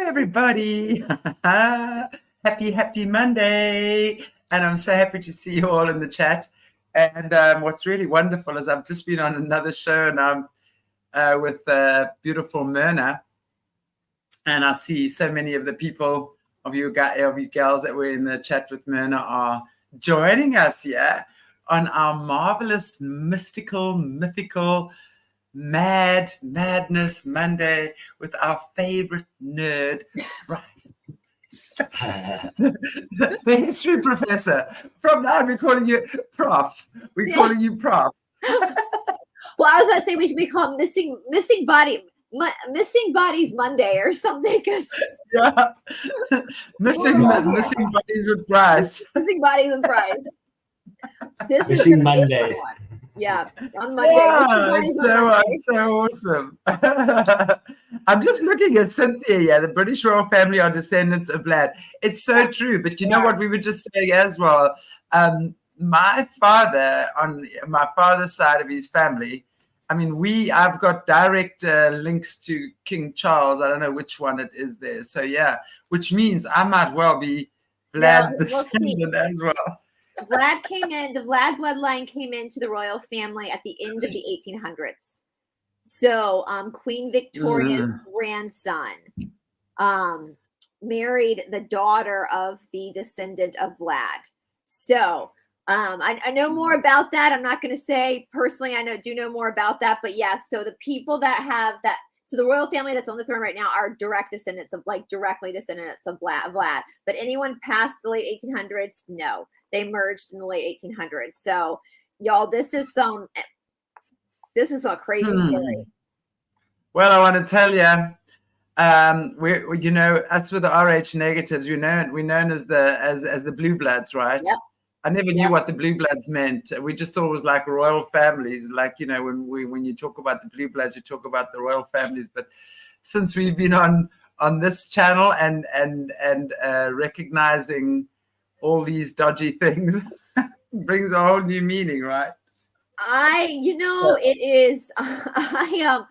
everybody. Happy Monday. And I'm so happy to see you all in the chat. And what's really wonderful is I've just been on another show now with beautiful Morné. And I see so many of the people of you gals that were in the chat with Morné are joining us here on our marvelous, mystical, mythical, madness Monday with our favorite nerd, Brice. the history professor. From now on, we're calling you Prof. We're calling you Prof. Well, I was about to say we should call missing bodies Monday or something. Yeah, missing bodies with Brice. Missing bodies with Brice. This missing is Monday. Yeah, on Monday. Yeah, it's so awesome. I'm just looking at Cynthia. Yeah, the British royal family are descendants of Vlad. It's so true. But you know what we were just saying as well? My father, on my father's side of his family, I mean, I've got direct links to King Charles. I don't know which one it is there. So yeah, which means I might well be Vlad's descendant as well. Vlad came in, the Vlad bloodline came into the royal family at the end of the 1800s. So Queen Victoria's grandson married the daughter of the descendant of Vlad. So I know more about that. I'm not going to say personally, do know more about that. But yeah, so the people that have that, so the royal family that's on the throne right now are directly descendants of Vlad. But anyone past the late 1800s, no. They merged in the late 1800s. So, y'all, this is a crazy story. Well, I want to tell you, us with the RH negatives, we're known as the blue bloods, right? Yep. I never knew what the blue bloods meant. We just thought it was like royal families. Like, when you talk about the blue bloods, you talk about the royal families. But since we've been on this channel and recognizing all these dodgy things brings a whole new meaning, right? It is, I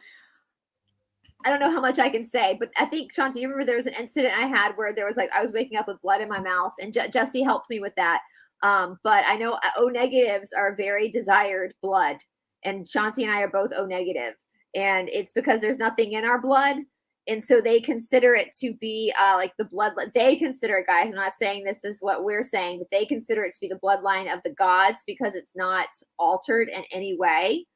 don't know how much I can say, but I think, Chantelle, you remember there was an incident I had where there was I was waking up with blood in my mouth, and Jesse helped me with that. But I know O negatives are very desired blood, and Chantelle and I are both O negative, and it's because there's nothing in our blood. And so they consider it to be like the blood. They consider it, guys. I'm not saying this is what we're saying, but they consider it to be the bloodline of the gods because it's not altered in any way.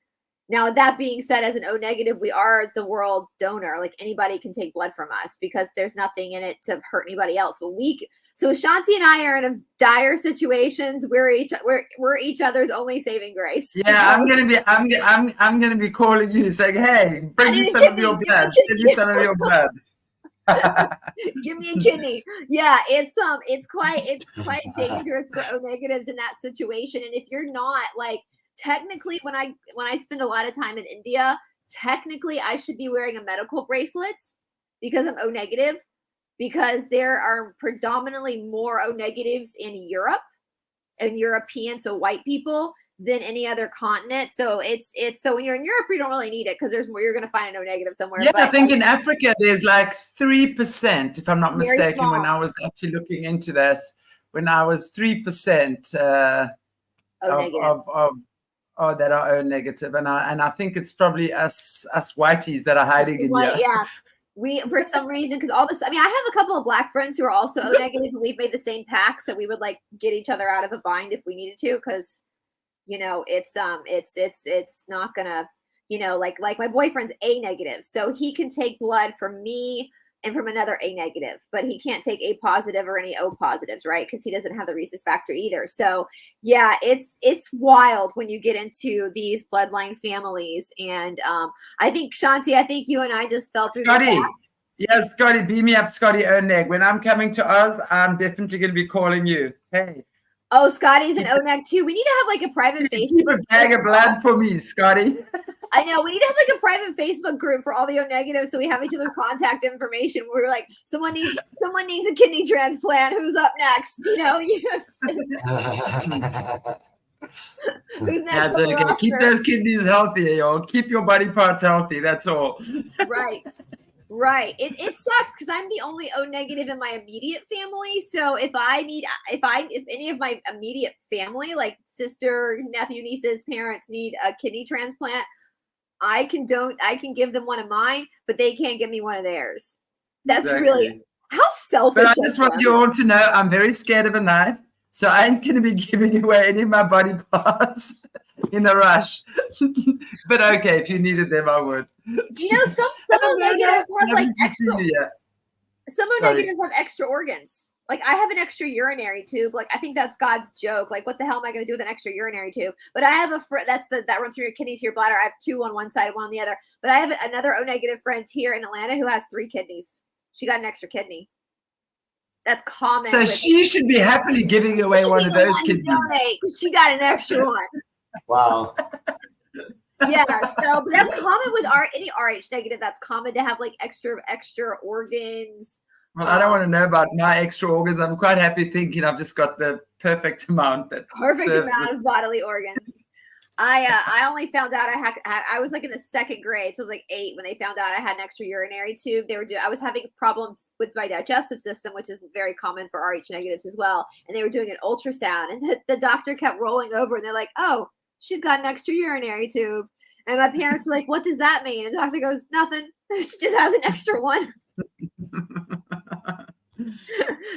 Now, that being said, as an O negative, we are the world donor. Like anybody can take blood from us because there's nothing in it to hurt anybody else. But so Chantelle and I are in a dire situations. We're each other's only saving grace. Yeah, I'm gonna be calling you saying, "Hey, bring me some of your blood. Give me some of your blood. Give me a kidney." Yeah, it's quite dangerous for O negatives in that situation. And if you're not technically, when I spend a lot of time in India, technically I should be wearing a medical bracelet because I'm O negative. Because there are predominantly more O negatives in Europe and European, so white people, than any other continent. So so when you're in Europe, you don't really need it because there's more. You're going to find an O negative somewhere. Yeah, but I think in Africa there's like 3%, if I'm not mistaken. Small. When I was actually looking into this, when I was 3% that are O negative, and I think it's probably us whiteys that are hiding in here. Yeah. We, for some reason, because all this, I have a couple of black friends who are also O negative, and we've made the same pact, so we would get each other out of a bind if we needed to, because, it's not gonna, like my boyfriend's A negative, so he can take blood from me and from another A negative, but he can't take A positive or any O positives, right? Because he doesn't have the rhesus factor either. So yeah, it's wild when you get into these bloodline families. And I think, Chantelle, you and I just fell through Scotty. Yes, Scotty, beam me up, Scotty O-neg. When I'm coming to Oz, I'm definitely going to be calling you. Hey. Oh, Scotty's an O-neg too. We need to have a private Facebook. Keep a bag of blood for me, Scotty. I know. We need to have a private Facebook group for all the O negatives, so we have each other's contact information. We're like, someone needs a kidney transplant. Who's up next? Who's next? Yeah, okay. Keep those kidneys healthy, y'all. Keep your body parts healthy. That's all. Right. Right. It sucks because I'm the only O negative in my immediate family. So if any of my immediate family, like sister, nephew, nieces, parents need a kidney transplant, I can give them one of mine, but they can't give me one of theirs. That's really how selfish. But I just want you all to know I'm very scared of a knife. So I ain't going to be giving away any of my body parts in a rush. But okay, if you needed them, I would. You know, some O negatives have like extra. Some O negatives have extra organs. Like I have an extra urinary tube. Like I think that's God's joke. Like what the hell am I going to do with an extra urinary tube? But I have that runs through your kidneys to your bladder. I have 2 on one side, 1 on the other. But I have another O negative friend here in Atlanta who has 3 kidneys. She got an extra kidney. That's common. So she should be happily giving away one of those kidneys. She got an extra one. Wow. Yeah, so but that's common with any RH negative. That's common to have like extra organs. Well, I don't want to know about my extra organs. I'm quite happy thinking I've just got the perfect amount of bodily organs. I only found out I was like in the 2nd grade, so I was like 8 when they found out I had an extra urinary tube. I was having problems with my digestive system, which is very common for RH negatives as well. And they were doing an ultrasound, and the doctor kept rolling over, and they're like, "Oh, she's got an extra urinary tube." And my parents were like, "What does that mean?" And the doctor goes, "Nothing. She just has an extra one."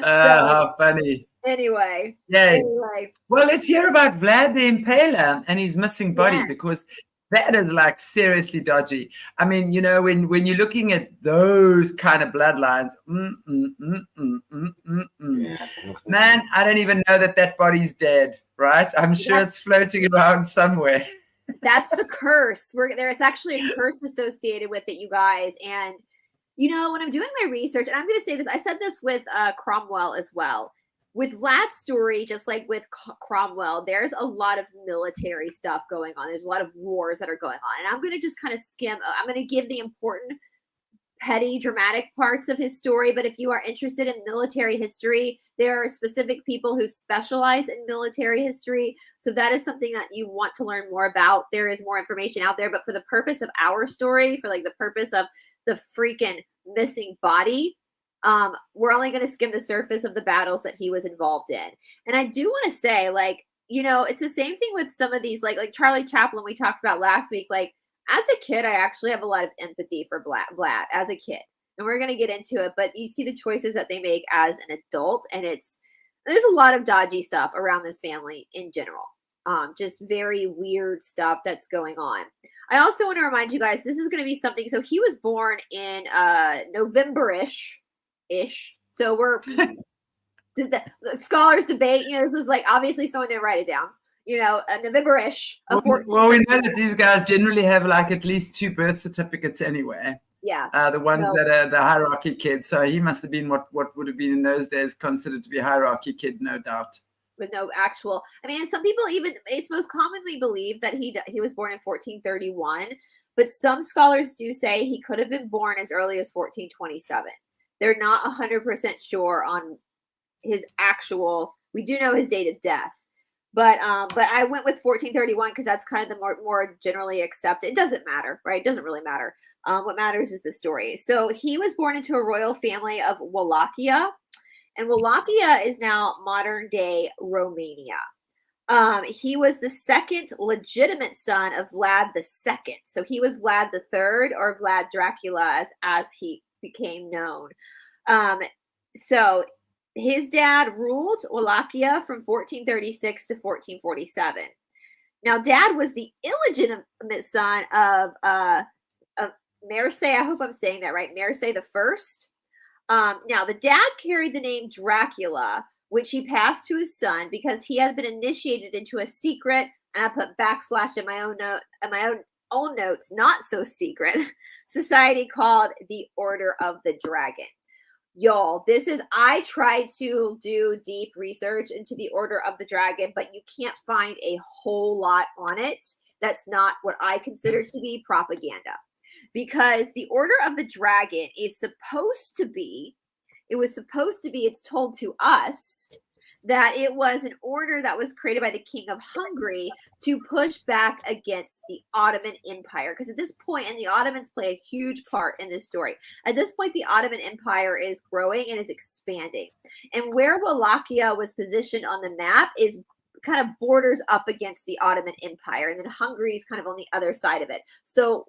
How funny. Anyway. Well, let's hear about Vlad the Impaler and his missing body, because that is like seriously dodgy. I mean, you know, when you're looking at those kind of bloodlines, man, I don't even know that body's dead, right? I'm sure it's floating around somewhere. That's the curse. There's actually a curse associated with it, you guys. And, you know, when I'm doing my research, and I'm going to say this, I said this with Cromwell as well. With Vlad's story, just like with Cromwell, there's a lot of military stuff going on. There's a lot of wars that are going on. And I'm going to just kind of skim. I'm going to give the important, petty, dramatic parts of his story. But if you are interested in military history, there are specific people who specialize in military history. So that is something that you want to learn more about. There is more information out there. But for the purpose of our story, for like the purpose of the freaking missing body, we're only going to skim the surface of the battles that he was involved in. And I do want to say, like, you know, it's the same thing with some of these, like Charlie Chaplin we talked about last week. Like, as a kid, I actually have a lot of empathy for Vlad as a kid. And we're going to get into it. But you see the choices that they make as an adult. And there's a lot of dodgy stuff around this family in general. Just very weird stuff that's going on. I also want to remind you guys, this is going to be something. So he was born in November-ish. So the scholars debate, you know, this is like obviously someone didn't write it down, you know, November-ish. Well, we know that these guys generally have like at least 2 birth certificates anyway. Yeah. The ones that are the hierarchy kids. So he must have been what would have been in those days considered to be a hierarchy kid, no doubt. With no actual, I mean, some people it's most commonly believed that he was born in 1431, but some scholars do say he could have been born as early as 1427. They're not 100% sure on his actual. We do know his date of death, but I went with 1431 because that's kind of the more generally accepted. It doesn't matter, right? It doesn't really matter. What matters is the story. So he was born into a royal family of Wallachia, and Wallachia is now modern day Romania. He was the 2nd legitimate son of Vlad II. So he was Vlad III, or Vlad Dracula as he became known. So his dad ruled Wallachia from 1436 to 1447. Now, Dad was the illegitimate son of Mircea. I hope I'm saying that right. Mircea the First. Now, the dad carried the name Dracula, which he passed to his son because he had been initiated into a secret, and I put backslash in my own notes, not so secret society called the Order of the Dragon. Y'all, I tried to do deep research into the Order of the Dragon, but you can't find a whole lot on it. That's not what I consider to be propaganda. Because the Order of the Dragon is it's told to us that it was an order that was created by the King of Hungary to push back against the Ottoman Empire. Because at this point, and the Ottomans play a huge part in this story, at this point, the Ottoman Empire is growing and is expanding. And where Wallachia was positioned on the map is kind of borders up against the Ottoman Empire. And then Hungary is kind of on the other side of it. So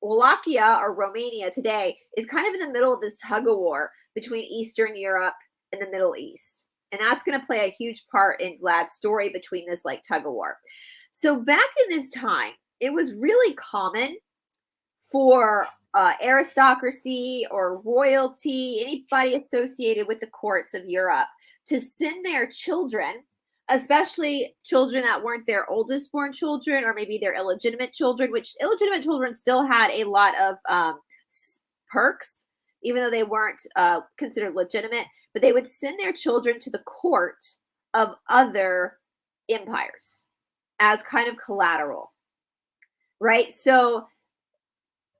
Wallachia, or Romania today, is kind of in the middle of this tug of war between Eastern Europe and the Middle East. And that's going to play a huge part in Vlad's story between this like tug of war. So back in this time, it was really common for aristocracy or royalty, anybody associated with the courts of Europe, to send their children, especially children that weren't their oldest born children, or maybe their illegitimate children, which illegitimate children still had a lot of perks, even though they weren't considered legitimate. But they would send their children to the court of other empires as kind of collateral, right? So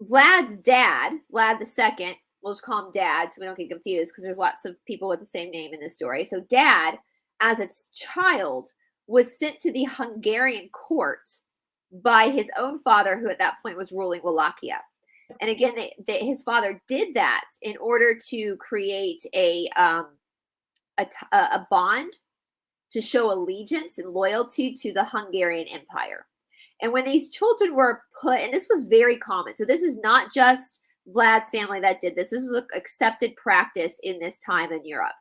Vlad's dad, Vlad II, we'll just call him Dad so we don't get confused, because there's lots of people with the same name in this story. So Dad, as its child, was sent to the Hungarian court by his own father, who at that point was ruling Wallachia. And again, his father did that in order to create a bond to show allegiance and loyalty to the Hungarian Empire. And when these children were put, and this was very common, so this is not just Vlad's family that did this. This was an accepted practice in this time in Europe.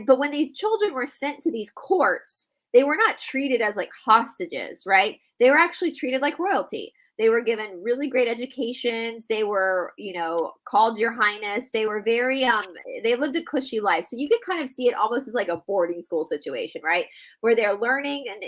But when these children were sent to these courts, they were not treated as like hostages, right? They were actually treated like royalty. They were given really great educations. They were, called Your Highness. They were very, they lived a cushy life. So you could kind of see it almost as like a boarding school situation, right? Where they're learning and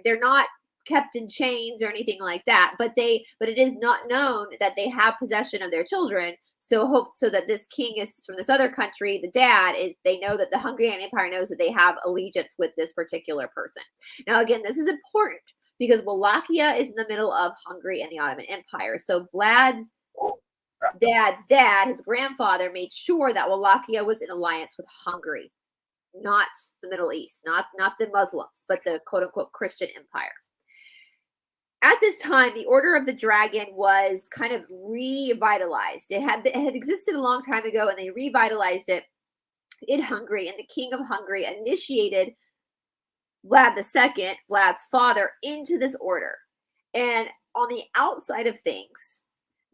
they're not kept in chains or anything like that. But it is not known that they have possession of their children. So that this king is from this other country, the dad they know that the Hungarian Empire knows that they have allegiance with this particular person. Now, again, this is important, because Wallachia is in the middle of Hungary and the Ottoman Empire. So Vlad's dad's dad, his grandfather, made sure that Wallachia was in alliance with Hungary, not the Middle East, not the Muslims, but the quote-unquote Christian empire. At this time, the Order of the Dragon was kind of revitalized. It had existed a long time ago, and they revitalized it in Hungary, and the King of Hungary initiated Vlad II, Vlad's father, into this order. And on the outside of things,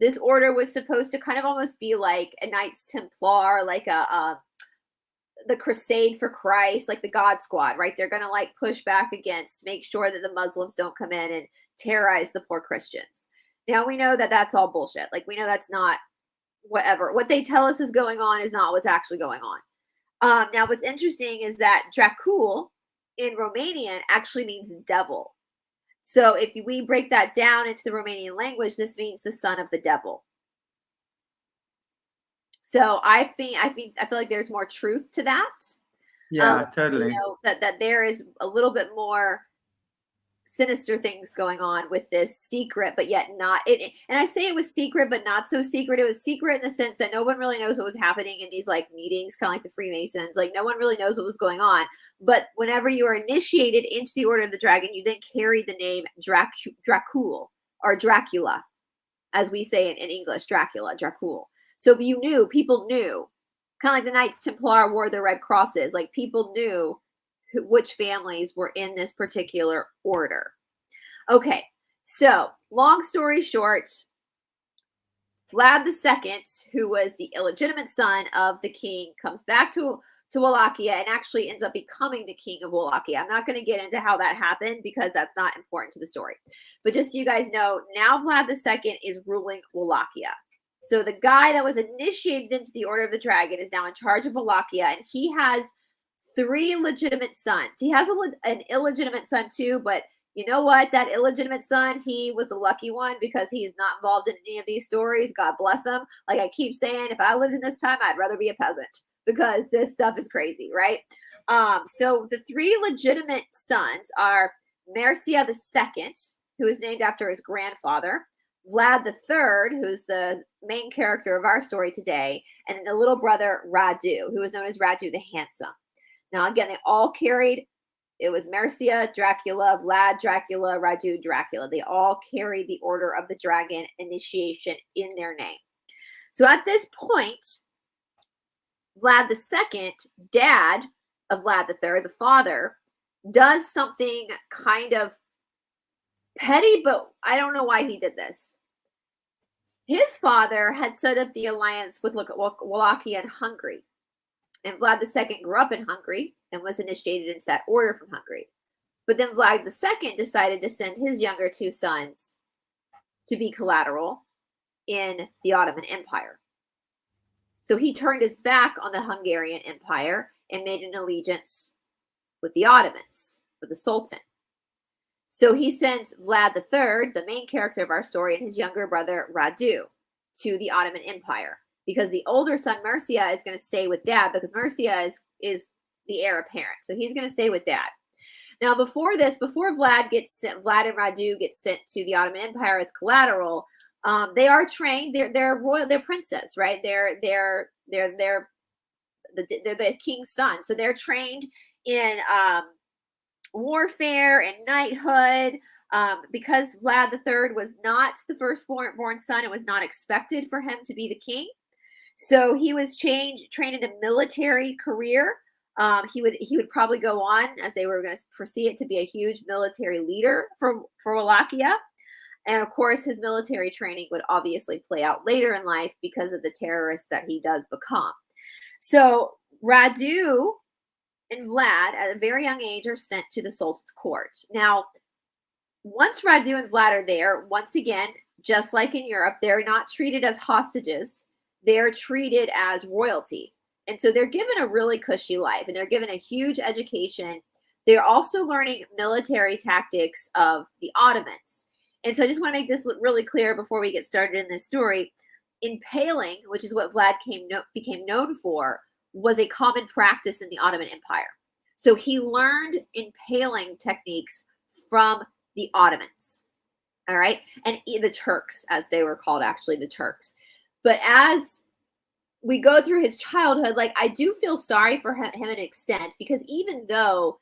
this order was supposed to kind of almost be like a Knights Templar, like the Crusade for Christ, like the God Squad, right? They're going to like push back against, make sure that the Muslims don't come in and terrorize the poor Christians. Now we know that that's all bullshit. Like, we know that's not whatever. What they tell us is going on is not what's actually going on. Now what's interesting is that Dracul in Romanian actually means devil. So if we break that down into the Romanian language, this means the son of the devil. So I feel like there's more truth to that. Yeah, totally. That there is a little bit more sinister things going on with this secret, but yet not it. And I say it was secret, but not so secret. It was secret in the sense that no one really knows what was happening in these like meetings, kind of like the Freemasons. Like, no one really knows what was going on. But whenever you are initiated into the Order of the Dragon, you then carry the name Dracul, or Dracula, as we say in English, Dracula, Dracul. So people knew, kind of like the Knights Templar wore the red crosses. Like, people knew which families were in this particular order. Okay, so long story short, Vlad II, who was the illegitimate son of the king, comes back to Wallachia and actually ends up becoming the king of Wallachia. I'm not going to get into how that happened because that's not important to the story. But just so you guys know, now Vlad II is ruling Wallachia. So the guy that was initiated into the Order of the Dragon is now in charge of Wallachia, and he has 3 legitimate sons. He has an illegitimate son too, but you know what? That illegitimate son, he was a lucky one because he is not involved in any of these stories. God bless him. Like I keep saying, if I lived in this time, I'd rather be a peasant because this stuff is crazy, right? So the 3 legitimate sons are Mircea II, who is named after his grandfather, Vlad III, who's the main character of our story today, and then the little brother Radu, who is known as Radu the Handsome. Now, again, they all carried, it was Mercia, Dracula, Vlad, Dracula, Radu, Dracula. They all carried the Order of the Dragon initiation in their name. So at this point, Vlad II, dad of Vlad III, the father, does something kind of petty, but I don't know why he did this. His father had set up the alliance with Wallachia and Hungary. And Vlad II grew up in Hungary and was initiated into that order from Hungary. But then Vlad II decided to send his younger two sons to be collateral in the Ottoman Empire. So he turned his back on the Hungarian Empire and made an allegiance with the Ottomans, with the Sultan. So he sends Vlad III, the main character of our story, and his younger brother Radu to the Ottoman Empire, because the older son Mercia is going to stay with dad, because Mercia is the heir apparent. So he's going to stay with dad. Now, before this, before Vlad and Radu get sent to the Ottoman Empire as collateral, they are trained. They're royal. They're princes, right? They're the king's son, so they're trained in warfare and knighthood. Because Vlad III was not the firstborn son, it was not expected for him to be the king. So he was trained in a military career. He would probably go on, as they were going to foresee it, to be a huge military leader for Wallachia. And of course, his military training would obviously play out later in life because of the terrorist that he does become. So Radu and Vlad, at a very young age, are sent to the Sultan's court. Now, once Radu and Vlad are there, once again, just like in Europe, they're not treated as hostages. They're treated as royalty. And so they're given a really cushy life, and they're given a huge education. They're also learning military tactics of the Ottomans. And so I just want to make this really clear before we get started in this story. Impaling, which is what Vlad became known for, was a common practice in the Ottoman Empire. So he learned impaling techniques from the Ottomans, all right? And the Turks, as they were called, actually, the Turks. But as we go through his childhood, like, I do feel sorry for him to an extent, because even though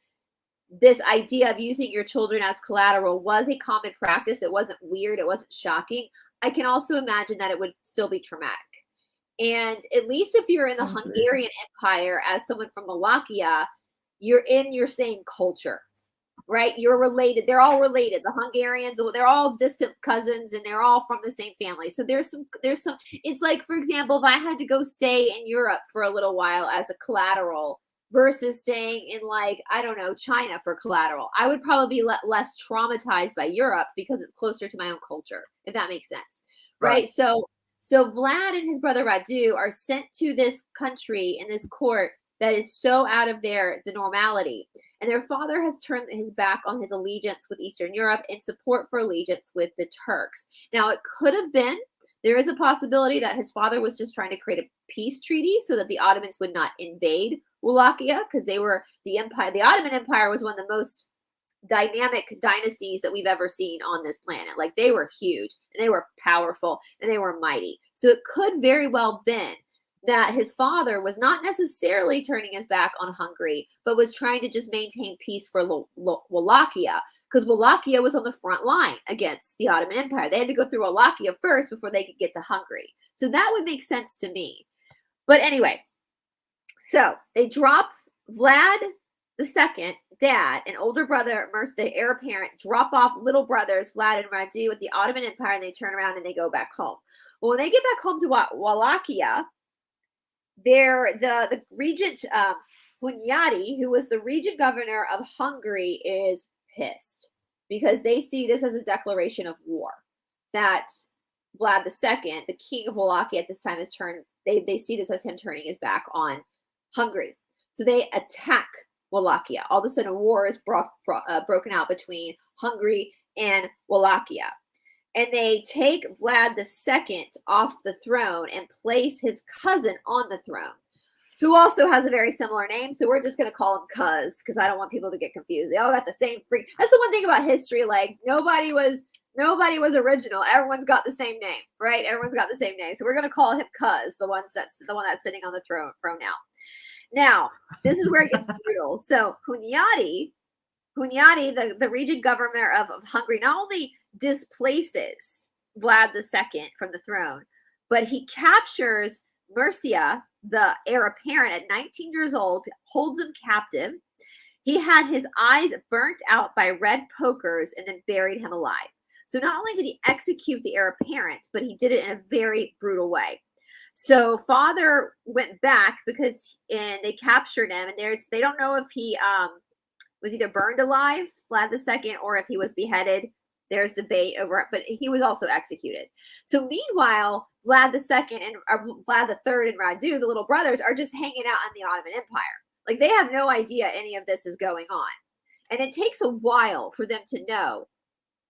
this idea of using your children as collateral was a common practice, it wasn't weird, it wasn't shocking, I can also imagine that it would still be traumatic. And at least if you're in the Hungarian Empire as someone from Wallachia, you're in your same culture, right? You're related. They're all related. The Hungarians, they're all distant cousins, and they're all from the same family. So there's some, it's like, for example, if I had to go stay in Europe for a little while as a collateral versus staying in, like, I don't know, China for collateral, I would probably be less traumatized by Europe because it's closer to my own culture, if that makes sense. Right? So Vlad and his brother Radu are sent to this country in this court that is so out of the normality. And their father has turned his back on his allegiance with Eastern Europe in support for allegiance with the Turks. Now, it could have been, there is a possibility that his father was just trying to create a peace treaty so that the Ottomans would not invade Wallachia, because they were the empire. The Ottoman Empire was one of the most dynamic dynasties that we've ever seen on this planet. Like, they were huge, and they were powerful, and they were mighty. So it could very well been that his father was not necessarily turning his back on Hungary, but was trying to just maintain peace for Wallachia, because Wallachia was on the front line against the Ottoman Empire. They had to go through Wallachia first before they could get to Hungary. So that would make sense to me. But anyway, so they drop Vlad II, dad, and older brother, the heir apparent, drop off little brothers, Vlad and Radu, at the Ottoman Empire, and they turn around and they go back home. Well, when they get back home to Wallachia, the regent, Hunyadi, who was the regent governor of Hungary, is pissed because they see this as a declaration of war. That Vlad II, the king of Wallachia at this time, has turned, they see this as him turning his back on Hungary. So they attack Wallachia. All of a sudden, a war is broken out between Hungary and Wallachia. And they take Vlad II off the throne and place his cousin on the throne, who also has a very similar name. So we're just going to call him Cuz, because I don't want people to get confused. They all got the same freak. That's the one thing about history. Like, nobody was original. Everyone's got the same name, right? Everyone's got the same name. So we're going to call him Cuz, the one that's sitting on the throne now. Now, this is where it gets brutal. So Hunyadi, the regent governor of Hungary, not only displaces Vlad II from the throne, but he captures Mircea, the heir apparent, at 19 years old, holds him captive. He had his eyes burnt out by red pokers and then buried him alive. So not only did he execute the heir apparent, but he did it in a very brutal way. So father went back because they captured him, and they don't know if he was either burned alive, Vlad II, or if he was beheaded. There's debate over it, but he was also executed. So meanwhile, Vlad II and Vlad III and Radu, the little brothers, are just hanging out in the Ottoman Empire. Like, they have no idea any of this is going on. And it takes a while for them to know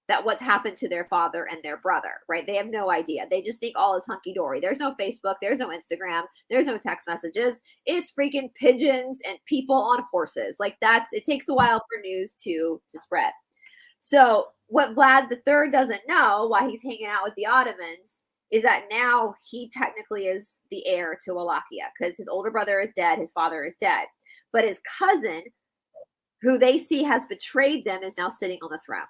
that what's happened to their father and their brother, right? They have no idea. They just think all is hunky-dory. There's no Facebook. There's no Instagram. There's no text messages. It's freaking pigeons and people on horses. Like, it takes a while for news to spread. So what Vlad III doesn't know while he's hanging out with the Ottomans is that now he technically is the heir to Wallachia because his older brother is dead. His father is dead. But his cousin, who they see has betrayed them, is now sitting on the throne.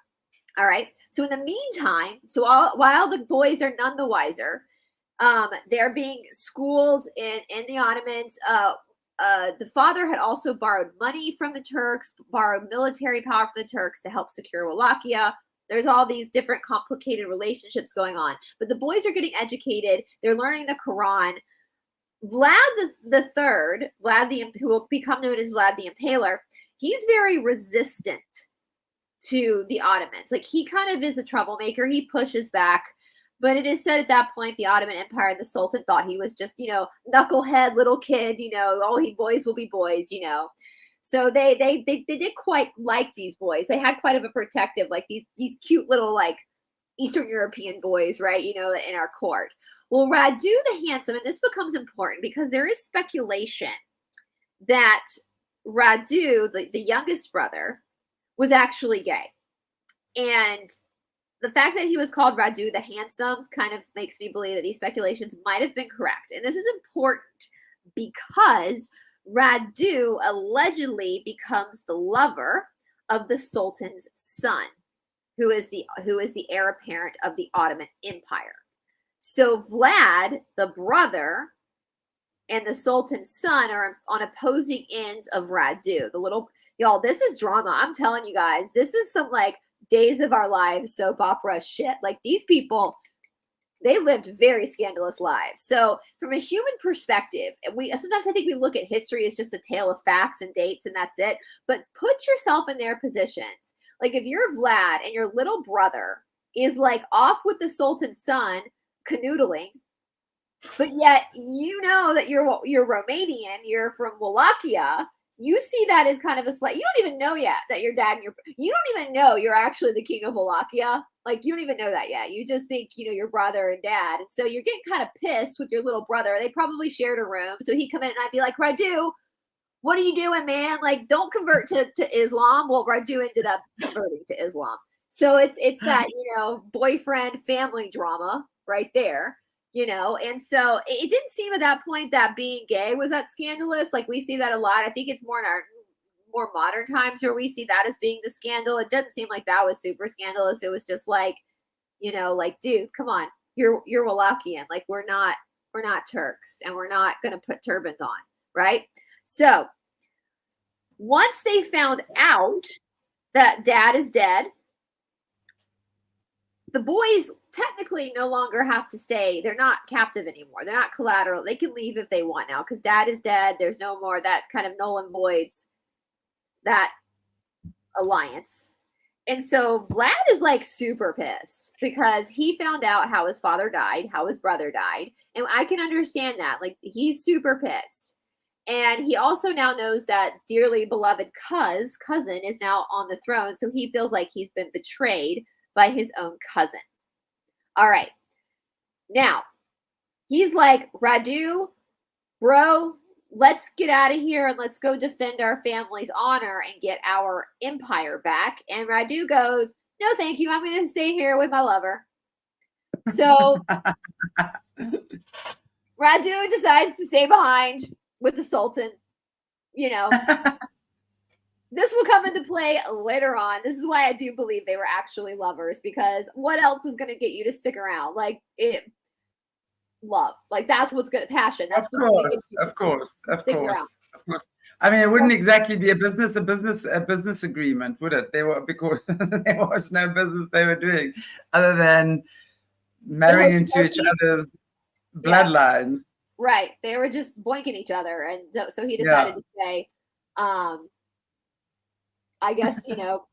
All right. So in the meantime, while the boys are none the wiser, they're being schooled in the Ottomans. The father had also borrowed money from the Turks, borrowed military power from the Turks to help secure Wallachia. There's all these different complicated relationships going on. But the boys are getting educated. They're learning the Quran. Vlad the Third, who will become known as Vlad the Impaler, he's very resistant to the Ottomans. Like, he kind of is a troublemaker. He pushes back. But it is said at that point, the Ottoman Empire and the Sultan thought he was just, knucklehead little kid, boys will be boys, So they did quite like these boys. They had quite of a protective, like these cute little, like, Eastern European boys, right, in our court. Well, Radu the Handsome, and this becomes important because there is speculation that Radu, the youngest brother, was actually gay. And the fact that he was called Radu the Handsome kind of makes me believe that these speculations might have been correct. And this is important because Radu allegedly becomes the lover of the Sultan's son, who is the heir apparent of the Ottoman Empire. So Vlad, the brother, and the Sultan's son are on opposing ends of Radu. Y'all, this is drama. I'm telling you guys, this is some, like, Days of Our Lives soap opera shit. Like, these people, they lived very scandalous lives. So from a human perspective, sometimes I think we look at history as just a tale of facts and dates and that's it. But put yourself in their positions. Like, if you're Vlad and your little brother is, like, off with the Sultan's son canoodling, but yet you know that you're Romanian, you're from Wallachia, you see that as kind of a slight. You don't even know yet that your dad and you don't even know you're actually the king of Wallachia. Like, you don't even know that yet. You just think, your brother and dad. And so you're getting kind of pissed with your little brother. They probably shared a room. So he'd come in and I'd be like, Radu, what are you doing, man? Like, don't convert to Islam. Well, Radu ended up converting to Islam. So it's that, boyfriend family drama right there. And so it didn't seem at that point that being gay was that scandalous. Like, we see that a lot. I think it's more in our more modern times where we see that as being the scandal. It doesn't seem like that was super scandalous. It was just like, like, dude, come on, you're Wallachian. Like, we're not Turks, and we're not going to put turbans on, right? So once they found out that dad is dead, the boys technically no longer have to stay. They're not captive anymore. They're not collateral. They can leave if they want now because dad is dead. There's no more. That kind of null and voids that alliance. And so Vlad is, like, super pissed because he found out how his father died, how his brother died. And I can understand that. Like, he's super pissed. And he also now knows that dearly beloved cousin is now on the throne. So he feels like he's been betrayed by his own cousin. All right. Now, he's like, Radu, bro, let's get out of here and let's go defend our family's honor and get our empire back. And Radu goes, no, thank you. I'm going to stay here with my lover. So Radu decides to stay behind with the Sultan. you know, this will come into play later on. This is why I do believe they were actually lovers, because what else is going to get you to stick around? Like love. Like that's what's good. Passion. That's what's going to get you of course. I mean, it So, wouldn't exactly be a business agreement, would it? They were, because there was no business they were doing other than marrying into each other's bloodlines. Right. They were just boinking each other, and so he decided to say, I guess, you know,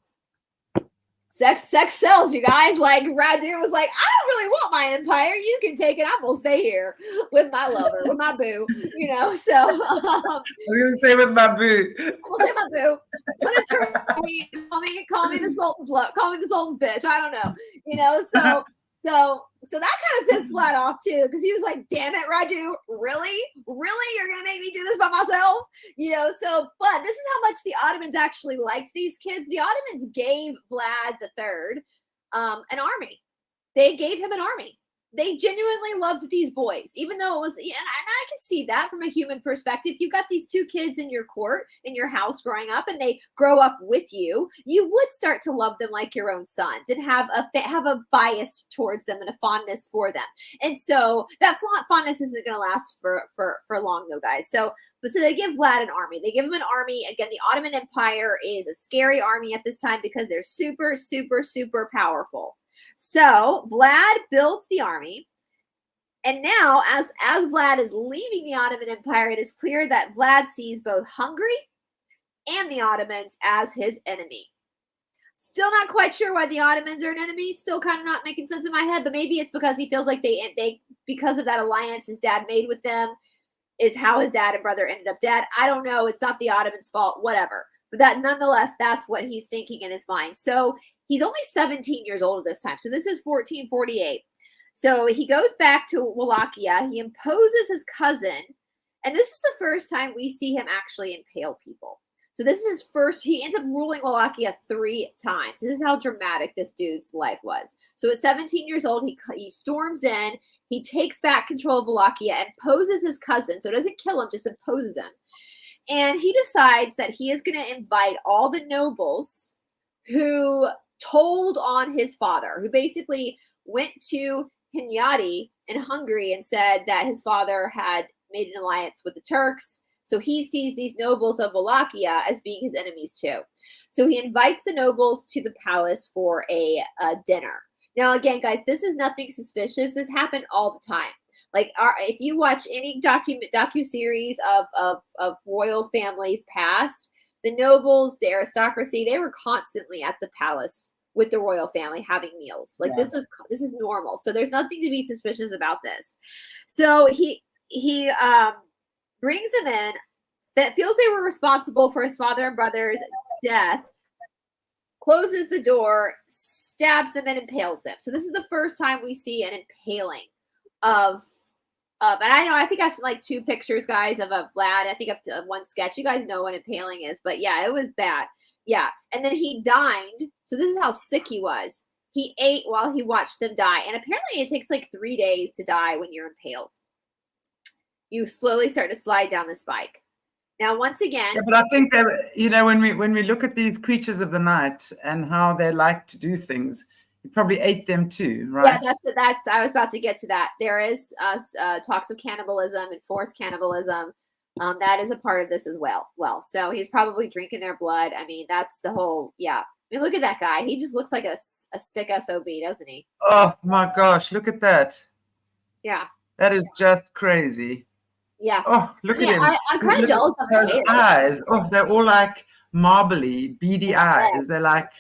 sex sells, you guys. Like Radu was like, I don't really want my empire. You can take it. I'm gonna stay here with my lover, with my boo. You know, so I was gonna say with my boo. I'll say my boo. Let it turn me, call me the Sultan's love, call me the Sultan's bitch. I don't know. You know, so that kind of pissed Vlad off too, because he was like, damn it, Raju, really? You're gonna make me do this by myself? You know, so but this is how much the Ottomans actually liked these kids. The Ottomans gave Vlad III an army. They gave him an army. They genuinely loved these boys, even though it was, and I can see that from a human perspective. You've got these two kids in your court, in your house growing up, and they grow up with you. You would start to love them like your own sons and have a bias towards them and a fondness for them. And so that fondness isn't going to last for long, though, guys. So they give Vlad an army. They give him an army. Again, the Ottoman Empire is a scary army at this time because they're super, super, super powerful. So Vlad builds the army, and now as Vlad is leaving the Ottoman Empire, it is clear that Vlad sees both Hungary and the Ottomans as his enemy. Still not quite sure why the Ottomans are an enemy. Still kind of not making sense in my head, but maybe it's because he feels like they because of that alliance his dad made with them is how his dad and brother ended up dead. I don't know. It's not the Ottomans' fault, whatever. But that nonetheless, that's what he's thinking in his mind. So he's only 17 years old at this time. So this is 1448. So he goes back to Wallachia. He imposes his cousin. And this is the first time we see him actually impale people. So this is his first. He ends up ruling Wallachia 3 times. This is how dramatic this dude's life was. So at 17 years old, he storms in. He takes back control of Wallachia and imposes his cousin. So it doesn't kill him, just imposes him. And he decides that he is going to invite all the nobles who told on his father, who basically went to Hunyadi in Hungary and said that his father had made an alliance with the Turks. So he sees these nobles of Wallachia as being his enemies too. So he invites the nobles to the palace for a dinner. Now, again, guys, this is nothing suspicious. This happened all the time. Like, if you watch any docu-series of royal families past, the nobles, the aristocracy, they were constantly at the palace with the royal family having meals. Like, this is normal. So there's nothing to be suspicious about this. So he brings them in, that feels they were responsible for his father and brother's death, closes the door, stabs them, and impales them. So this is the first time we see an impaling of and I think I saw like 2 pictures, guys, of a Vlad. I think up to 1 sketch. You guys know what impaling is, but yeah, it was bad. Yeah. And then he dined. So this is how sick he was. He ate while he watched them die. And apparently it takes like 3 days to die when you're impaled. You slowly start to slide down the spike. Now, once again. Yeah, but I think that, you know, when we look at these creatures of the night and how they like to do things, you probably ate them too, right? Yeah, that's I was about to get to that. There is talks of cannibalism and forced cannibalism. That is a part of this as well. So he's probably drinking their blood. I mean, that's the whole, yeah. I mean, look at that guy. He just looks like a sick SOB, doesn't he? Oh my gosh, look at that. Yeah. That is just crazy. Yeah. Oh, look at him. I'm kind of jealous of those eyes. Oh, they're all like marbly, beady eyes. They're like,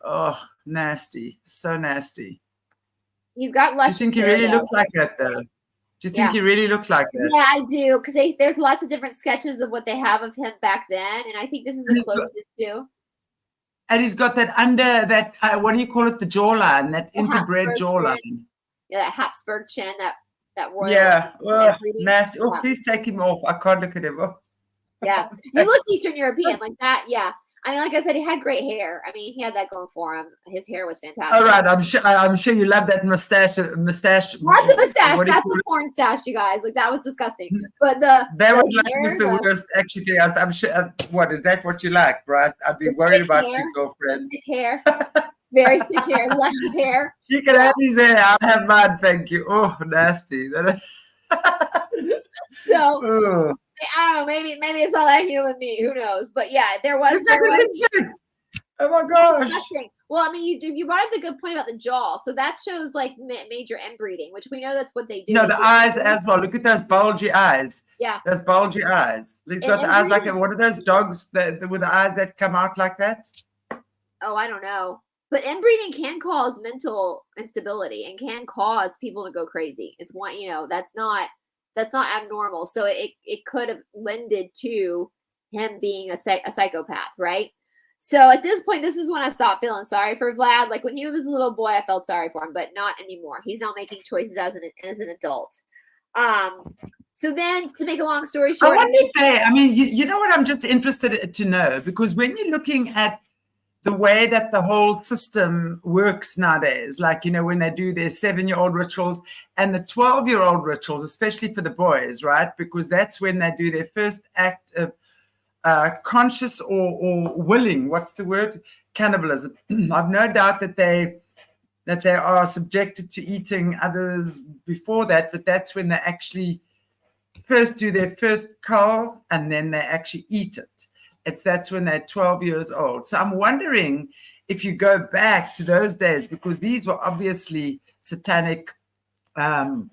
oh, nasty. So nasty. He's got luscious. Do you think he really looks like that, though? Do you think he really looks like that? Yeah, I do. Because there's lots of different sketches of what they have of him back then. And I think this is the closest too. And he's got that under that, what do you call it? The jawline, that interbred jawline. Yeah, that Habsburg chin, that royal. Yeah, nasty. Oh, please take him off. I can't look at him. Oh. Yeah, he looks Eastern European like that. Yeah, I mean, like I said, he had great hair. I mean, he had that going for him. His hair was fantastic. All right, I'm sure you love that mustache. Not the mustache. That's a porn stash, you guys. Like that was disgusting. But that was like the worst. Actually, I'm sure. What is that? What you like, Brice? I'd be worried about you, girlfriend. Thick hair, very thick hair, luscious hair. You can have his hair. I'll have mine. Thank you. Oh, nasty. So. Ooh. I don't know. Maybe it's all that human meat. Who knows? But yeah, there was. It's like an insect. Oh my gosh. Disgusting. Well, I mean, you brought up the good point about the jaw. So that shows like major inbreeding, which we know that's what they do. No, the eyes as well. Look at those bulgy eyes. Yeah. Those bulgy eyes. They've got the eyes like, what are those dogs with the eyes that come out like that? Oh, I don't know. But inbreeding can cause mental instability and can cause people to go crazy. It's one, that's not abnormal. So it could have lended to him being a psychopath, right? So at this point, this is when I stopped feeling sorry for Vlad. Like when he was a little boy, I felt sorry for him, but not anymore. He's now making choices as an adult. So then, to make a long story short, I wonder if I mean, you know what? I'm just interested to know, because when you're looking at the way that the whole system works nowadays, like, when they do their 7-year-old rituals and the 12-year-old rituals, especially for the boys, right? Because that's when they do their first act of conscious or willing, what's the word? Cannibalism. I've no doubt that they are subjected to eating others before that, but that's when they actually first do their first cull and then they actually eat it. That's when they're 12 years old. So I'm wondering if you go back to those days, because these were obviously satanic bloodlines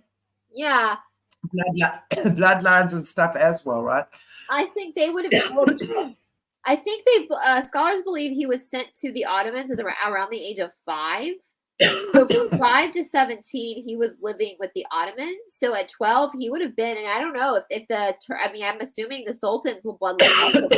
and stuff as well, right? I think they would have been. I think scholars believe he was sent to the Ottomans around the age of 5. So from 5 to 17, he was living with the Ottomans. So at 12, he would have been, and I don't know if I'm assuming the Sultan's bloodline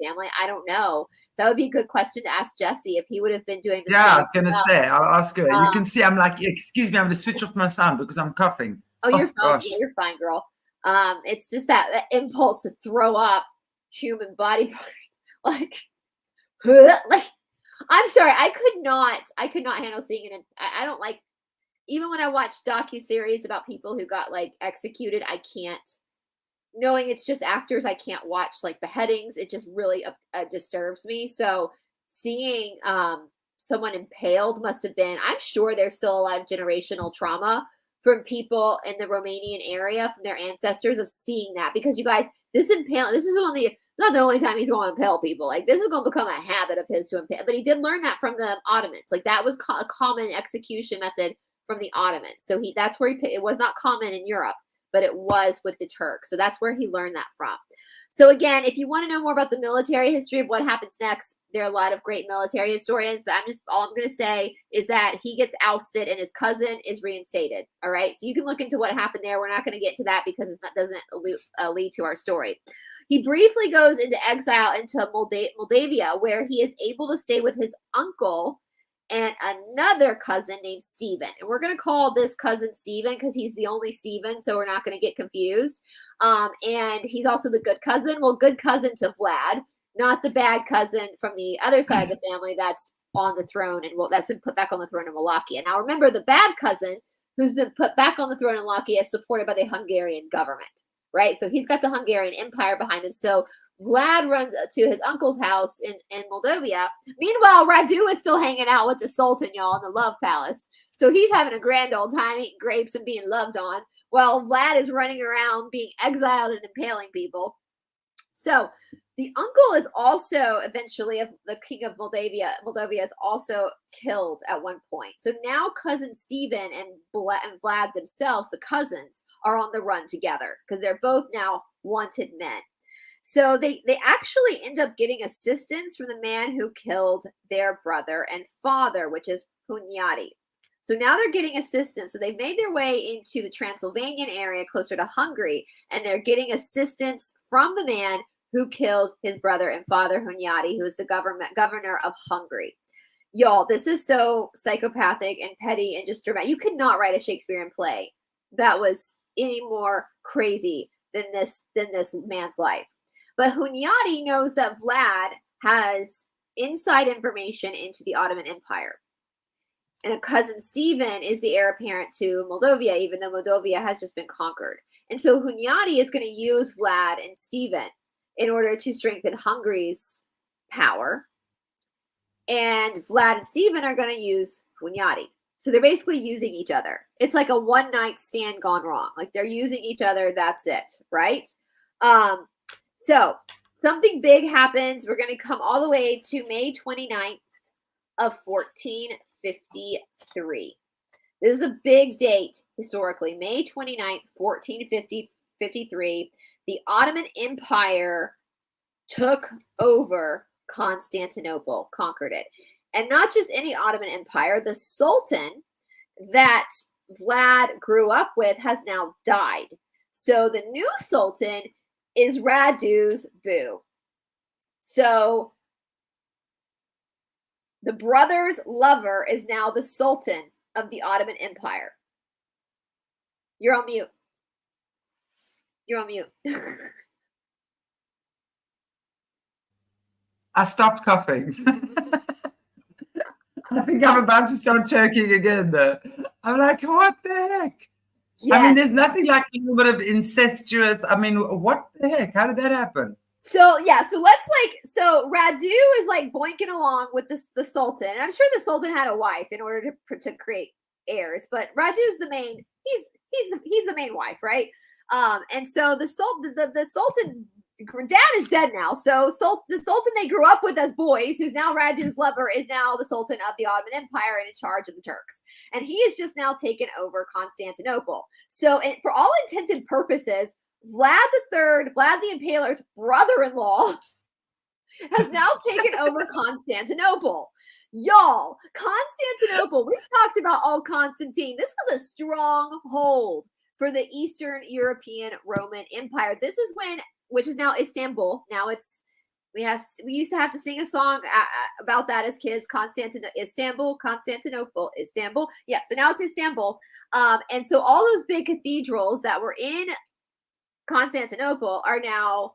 family. I don't know. That would be a good question to ask Jesse if he would have been doing. I was going to say, I'll ask her. You can see, I'm like, excuse me, I'm going to switch off my sound because I'm coughing. Oh, you're fine. Yeah, you're fine, girl. It's just that impulse to throw up human body parts, like. I'm sorry, I could not handle seeing it. I don't like, even when I watch docuseries about people who got like executed, I can't, knowing it's just actors, I can't watch like beheadings. It just really disturbs me. So seeing someone impaled must have been, I'm sure there's still a lot of generational trauma from people in the Romanian area, from their ancestors, of seeing that. Because you guys, this is not the only time he's going to impale people. Like, this is going to become a habit of his to impale. But he did learn that from the Ottomans. Like, that was a common execution method from the Ottomans. So that's where it was not common in Europe, but it was with the Turks. So that's where he learned that from. So again, if you want to know more about the military history of what happens next, there are a lot of great military historians, but all I'm going to say is that he gets ousted and his cousin is reinstated. All right. So you can look into what happened there. We're not going to get to that because it doesn't lead to our story. He briefly goes into exile into Moldavia, where he is able to stay with his uncle and another cousin named Stephen. And we're going to call this cousin Stephen because he's the only Stephen, so we're not going to get confused. And he's also the good cousin. Well, good cousin to Vlad, not the bad cousin from the other side of the family that's on the throne and that's been put back on the throne of Wallachia. Now, remember, the bad cousin who's been put back on the throne of Wallachia is supported by the Hungarian government, right? So he's got the Hungarian Empire behind him. So Vlad runs to his uncle's house in Moldavia. Meanwhile, Radu is still hanging out with the Sultan, y'all, in the Love Palace. So he's having a grand old time eating grapes and being loved on, while Vlad is running around being exiled and impaling people. So the uncle is also eventually the king of Moldavia. Moldavia is also killed at one point. So now cousin Stephen and Vlad themselves, the cousins, are on the run together because they're both now wanted men. So they actually end up getting assistance from the man who killed their brother and father, which is Hunyadi. So now they're getting assistance. So they've made their way into the Transylvanian area closer to Hungary, and they're getting assistance from the man who killed his brother and father, Hunyadi, who is the governor of Hungary. Y'all, this is so psychopathic and petty and just dramatic. You could not write a Shakespearean play that was any more crazy than this man's life. But Hunyadi knows that Vlad has inside information into the Ottoman Empire. And a cousin Stephen is the heir apparent to Moldavia, even though Moldavia has just been conquered. And so Hunyadi is going to use Vlad and Stephen in order to strengthen Hungary's power. And Vlad and Stephen are going to use Hunyadi. So they're basically using each other. It's like a one-night stand gone wrong. Like they're using each other. That's it, right? So something big happens. We're going to come all the way to May 29th of 1453. This is a big date historically. May 29th, 1453. The Ottoman Empire took over Constantinople, conquered it. And not just any Ottoman Empire, the Sultan that Vlad grew up with has now died. So the new Sultan is Radu's boo. So the brother's lover is now the Sultan of the Ottoman Empire. You're on mute. You're on mute. I stopped coughing. I think I'm about to start choking again, though. I'm like, what the heck? Yes. I mean, there's nothing like a little bit of incestuous. I mean, what the heck? How did that happen? So yeah, so Radu is like boinking along with the Sultan. And I'm sure the Sultan had a wife in order to create heirs, but Radu's the main. He's the main wife, right? And so the Sultan, dad is dead now. So the Sultan they grew up with as boys, who's now Radu's lover, is now the Sultan of the Ottoman Empire and in charge of the Turks. And he has just now taken over Constantinople. So for all intents and purposes, Vlad III, Vlad the Impaler's brother-in-law, has now taken over Constantinople. Y'all, Constantinople, we've talked about old Constantine. This was a stronghold for the Eastern European Roman Empire. This is when, which is now Istanbul. Now we used to have to sing a song about that as kids. Constantinople. Yeah, so now it's Istanbul. And so all those big cathedrals that were in Constantinople are now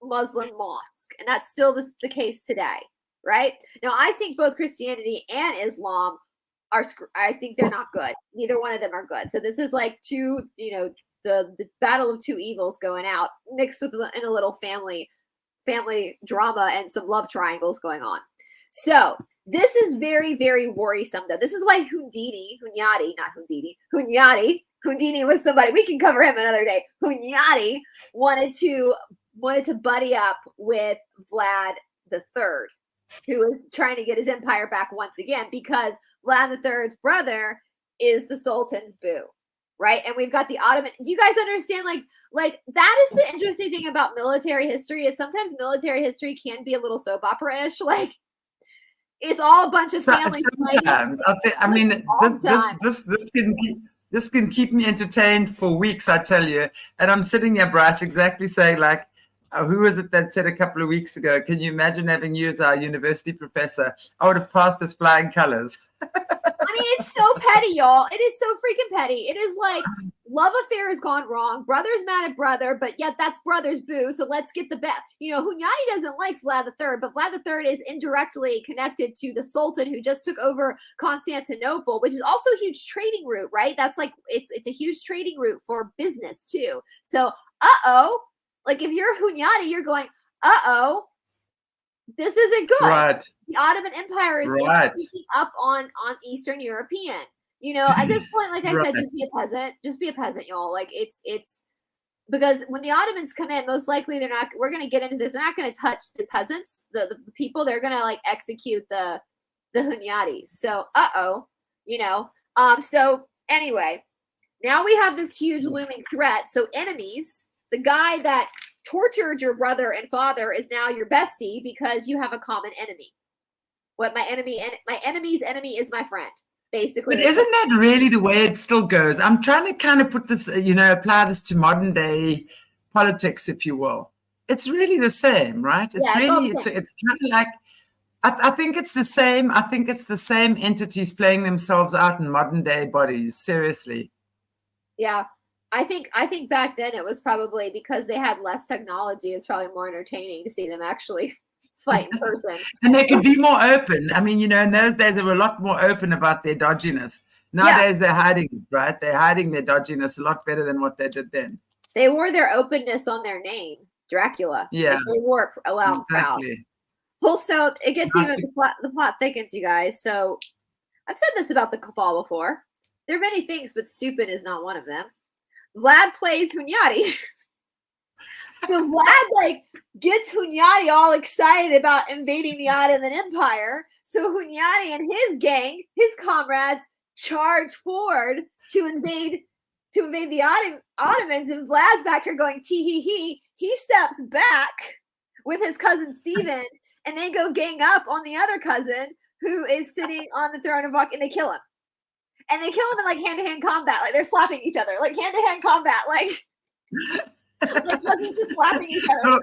Muslim mosque. And that's still the case today, right? Now, I think both Christianity and Islam I think they're not good. Neither one of them are good. So this is like the battle of two evils going out, mixed with in a little family drama and some love triangles going on. So this is very, very worrisome, though. This is why Hunyadi was somebody, we can cover him another day. Hunyadi wanted to buddy up with Vlad III, who was trying to get his empire back once again, because Vlad III's brother is the Sultan's boo, right? And we've got the Ottoman. You guys understand, like that is the interesting thing about military history, is sometimes military history can be a little soap opera-ish. Like it's all a bunch of families. Sometimes this can keep me entertained for weeks, I tell you. And I'm sitting here, Brice, exactly saying like, who was it that said a couple of weeks ago, can you imagine having you as our university professor? I would have passed with flying colors. I mean, it's so petty, y'all. It is so freaking petty. It is like love affair has gone wrong. Brother's mad at brother, but yet that's brother's boo. So let's get the best. Hunyadi doesn't like Vlad III, but Vlad III is indirectly connected to the Sultan who just took over Constantinople, which is also a huge trading route, right? That's like, it's a huge trading route for business too. So, like if you're Hunyadi, you're going, this isn't good. Right. The Ottoman Empire is picking up on Eastern European. At this point, like I said, just be a peasant. Just be a peasant, y'all. Like it's because when the Ottomans come in, most likely we're going to get into this. They're not going to touch the peasants, the people. They're going to like execute the Hunyadis. So, so anyway, now we have this huge looming threat. So enemies. The guy that tortured your brother and father is now your bestie because you have a common enemy. My enemy's enemy is my friend, basically. But isn't that really the way it still goes? I'm trying to kind of put this, apply this to modern day politics, if you will. It's really the same, right? It's kind of like, I think it's the same. I think it's the same entities playing themselves out in modern day bodies. Seriously. Yeah. I think back then it was probably because they had less technology. It's probably more entertaining to see them actually fight in person. And they could be more open. I mean, in those days, they were a lot more open about their dodginess. Nowadays, they're hiding it, right? They're hiding their dodginess a lot better than what they did then. They wore their openness on their name, Dracula. Yeah. Like they wore it loud and proud. Well, so it gets even, the plot thickens, you guys. So I've said this about the cabal before. There are many things, but stupid is not one of them. Vlad plays Hunyadi. So Vlad gets Hunyadi all excited about invading the Ottoman Empire. So Hunyadi and his gang, his comrades, charge forward to invade the Ottomans, and Vlad's back here going tee hee hee. He steps back with his cousin Stephen, and they go gang up on the other cousin who is sitting on the throne of Vok, and they kill him. And they kill him in hand-to-hand combat, they're slapping each other, hand-to-hand combat, cousins just slapping each other.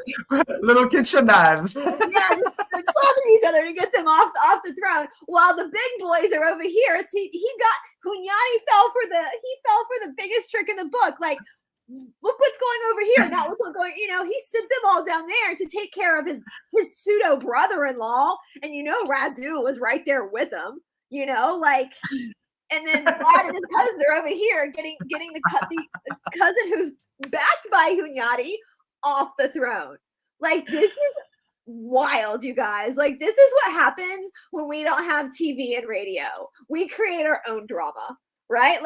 Little kitchen knives. Yeah, just slapping each other to get them off the throne. While the big boys are over here. Hunyadi fell for the biggest trick in the book. Look what's going over here. Not what's going, he sent them all down there to take care of his pseudo brother-in-law. And Radu was right there with him, and then Vlad and his cousins are over here getting the cousin who's backed by Hunyadi off the throne. This is wild, you guys. This is what happens when we don't have TV and radio. We create our own drama, right?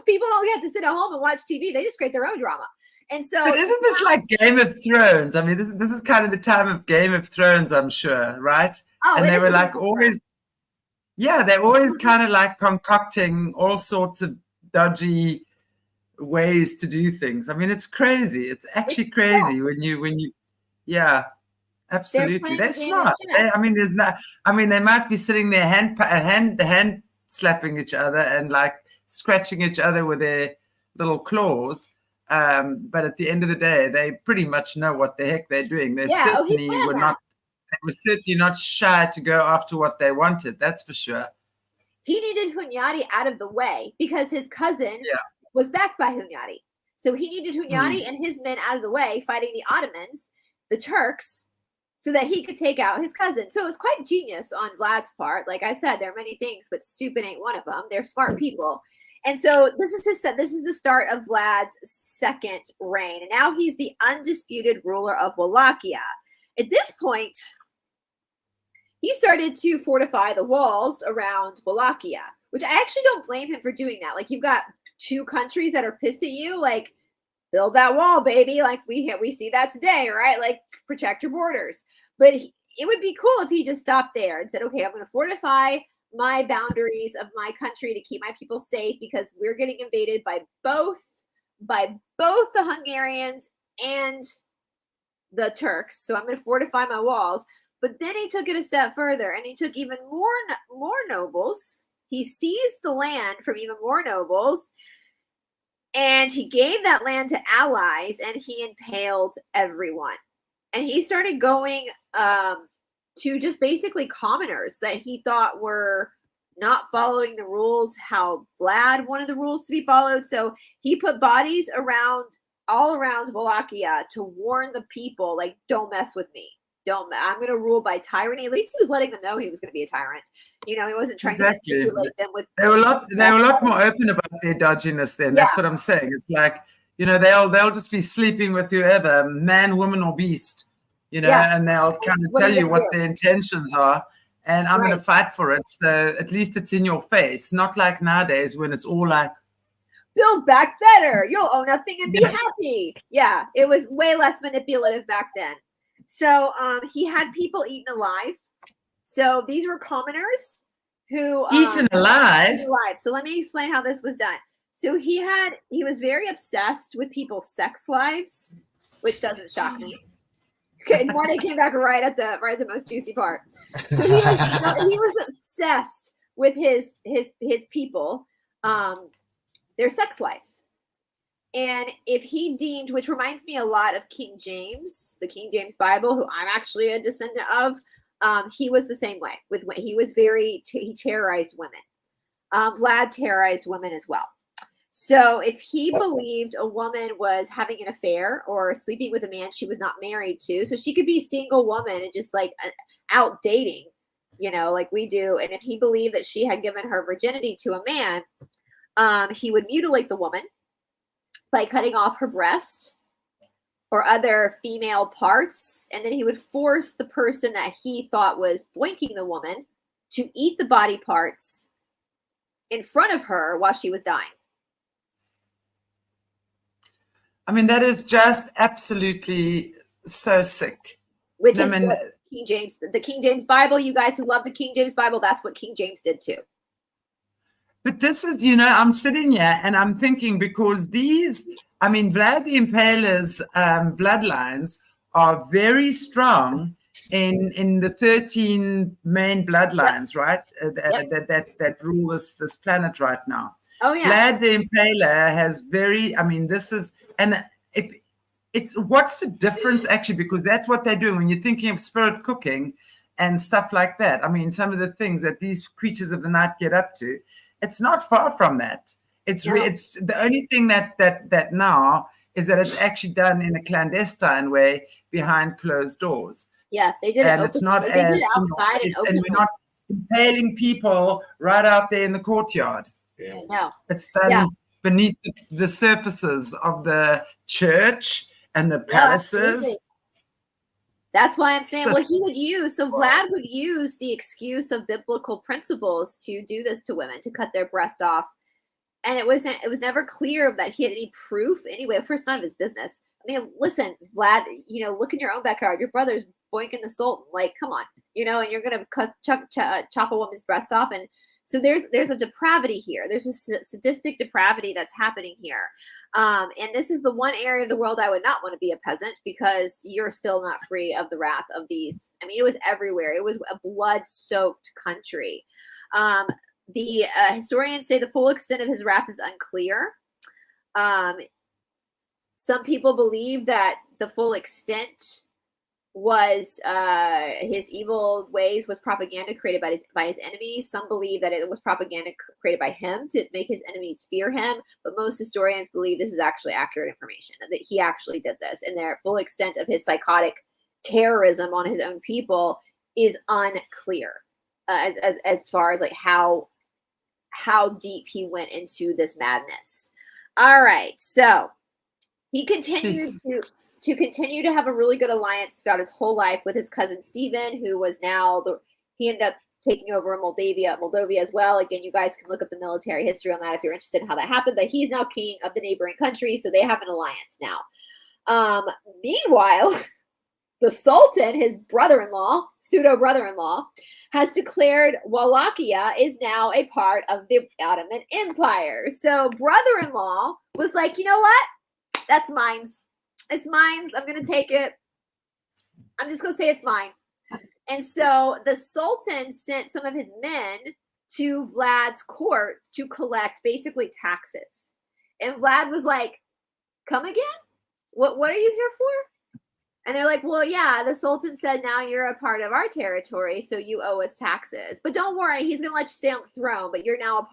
People don't have to sit at home and watch TV. They just create their own drama. And so, but isn't this like Game of Thrones? I mean, this is kind of the time of Game of Thrones, I'm sure, right? Oh, and they were always. Yeah, they're always kind of concocting all sorts of dodgy ways to do things. I mean, it's crazy. It's actually crazy when you, yeah, absolutely. They're smart. They might be sitting there hand slapping each other and scratching each other with their little claws. But at the end of the day, they pretty much know what the heck they're doing. They certainly were not. They were certainly not shy to go after what they wanted. That's for sure. He needed Hunyadi out of the way because his cousin was backed by Hunyadi. So he needed Hunyadi and his men out of the way fighting the Ottomans, the Turks, so that he could take out his cousin. So it was quite genius on Vlad's part. Like I said, there are many things, but stupid ain't one of them. They're smart people. And so this is the start of Vlad's second reign. And now he's the undisputed ruler of Wallachia. At this point, he started to fortify the walls around Wallachia, which I actually don't blame him for doing that. You've got two countries that are pissed at you, build that wall, baby. We see that today, right? Protect your borders. But it would be cool if he just stopped there and said, okay, I'm going to fortify my boundaries of my country to keep my people safe because we're getting invaded by both the Hungarians and the Turks. So I'm going to fortify my walls. But then he took it a step further and he took even more nobles. He seized the land from even more nobles and he gave that land to allies and he impaled everyone. And he started going to just basically commoners that he thought were not following the rules, how Vlad wanted the rules to be followed. So he put bodies all around Wallachia to warn the people, don't mess with me. I'm going to rule by tyranny. At least he was letting them know he was going to be a tyrant. He wasn't trying to manipulate them with. They were a lot more open about their dodginess then. That's what I'm saying. It's they'll just be sleeping with whoever, man, woman, or beast, and they'll kind of tell you what their intentions are. And I'm going to fight for it. So at least it's in your face. Not like nowadays when it's all build back better. You'll own nothing and be happy. Yeah, it was way less manipulative back then. So he had people eaten alive. So these were commoners who eaten alive. So let me explain how this was done. So he was very obsessed with people's sex lives, which doesn't shock me. Okay, Morné came back right at the most juicy part. So he was obsessed with his people, their sex lives. And if he deemed, which reminds me a lot of King James, the King James Bible, who I'm actually a descendant of, he was the same way. He terrorized women. Vlad terrorized women as well. So if he believed a woman was having an affair or sleeping with a man she was not married to, so she could be a single woman and just like out dating, you know, like we do. And if he believed that she had given her virginity to a man, he would mutilate the woman by cutting off her breast or other female parts. And then he would force the person that he thought was boinking the woman to eat the body parts in front of her while she was dying. I mean, that is just absolutely so sick. Which is what King James, the King James Bible, you guys who love the King James Bible, that's what King James did too. But this is, you know, I'm sitting here and I'm thinking, because these, I mean, Vlad the Impaler's bloodlines are very strong in the 13 main bloodlines, right? That rule this planet right now. Oh yeah. Vlad the Impaler has very, I mean, this is, and if it's, what's the difference actually? Because that's what they're doing when you're thinking of spirit cooking and stuff like that. I mean, some of the things that these creatures of the night get up to, it's not far from that. It's it's the only thing that now is that it's actually done in a clandestine way behind closed doors. Yeah, they did it. And it's not as outside and we're not impaling people right out there in the courtyard. Yeah. No, it's done beneath the surfaces of the church and the palaces. That's why I'm saying, well, he would use, so Vlad would use the excuse of biblical principles to do this to women, to cut their breast off. And it was never clear that he had any proof anyway. First, none of his business. I mean, listen, Vlad, you know, look in your own backyard. Your brother's boinking the Sultan. Like, come on, you know, and you're going to chop a woman's breast off. And so there's a depravity here. There's a sadistic depravity that's happening here. And this is the one area of the world I would not want to be a peasant, because you're still not free of the wrath of these. I mean, it was everywhere. It was a blood-soaked country. The historians say the full extent of his wrath is unclear. Some people believe that the full extent was his evil ways was propaganda created by his enemies. Some believe that it was propaganda created by him to make his enemies fear him, but most historians believe this is actually accurate information, that he actually did this, and the full extent of his psychotic terrorism on his own people is unclear as far as like how deep he went into this madness. All right, so he continued to continue to have a really good alliance throughout his whole life with his cousin Stephen, who was now he ended up taking over Moldavia as well. Again, you guys can look up the military history on that if you're interested in how that happened, but he's now king of the neighboring country, so they have an alliance now. Meanwhile, the Sultan, his brother-in-law, pseudo brother-in-law, has declared Wallachia is now a part of the Ottoman Empire. So brother-in-law was like, you know what? That's mine. It's mine. I'm going to take it. I'm just going to say it's mine. And so the Sultan sent some of his men to Vlad's court to collect basically taxes. And Vlad was like, come again? What are you here for? And they're like, well, yeah, the Sultan said now you're a part of our territory, so you owe us taxes. But don't worry, he's going to let you stay on the throne, but you're now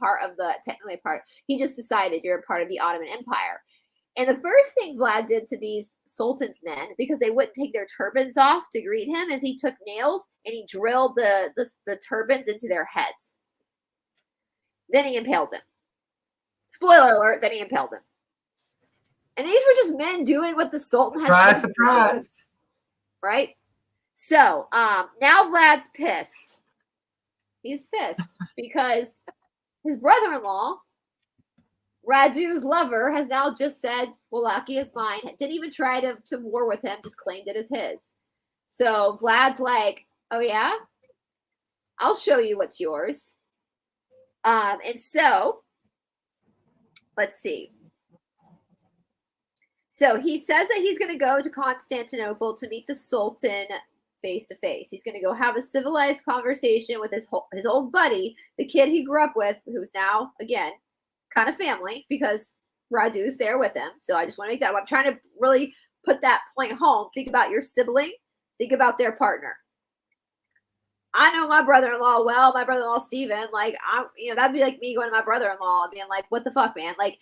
technically a part. He just decided you're a part of the Ottoman Empire. And the first thing Vlad did to these Sultan's men, because they wouldn't take their turbans off to greet him, is he took nails and he drilled the turbans into their heads. Then he impaled them. Spoiler alert, then he impaled them. And these were just men doing what the Sultan had done. Surprise. Right? So now Vlad's pissed. He's pissed because his brother-in-law, Radu's lover, has now just said, Wallachia is mine. Didn't even try to war with him, just claimed it as his. So Vlad's like, oh yeah? I'll show you what's yours. And so, let's see. So he says that he's going to go to Constantinople to meet the Sultan face to face. He's going to go have a civilized conversation with his old buddy, the kid he grew up with, who's now, again, kind of family, because Radu's there with him. So I just want to make that. I'm trying to really put that point home. Think about your sibling. Think about their partner. I know my brother-in-law well, my brother-in-law Steven, like that'd be like me going to my brother-in-law and being like, what the fuck, man? Like,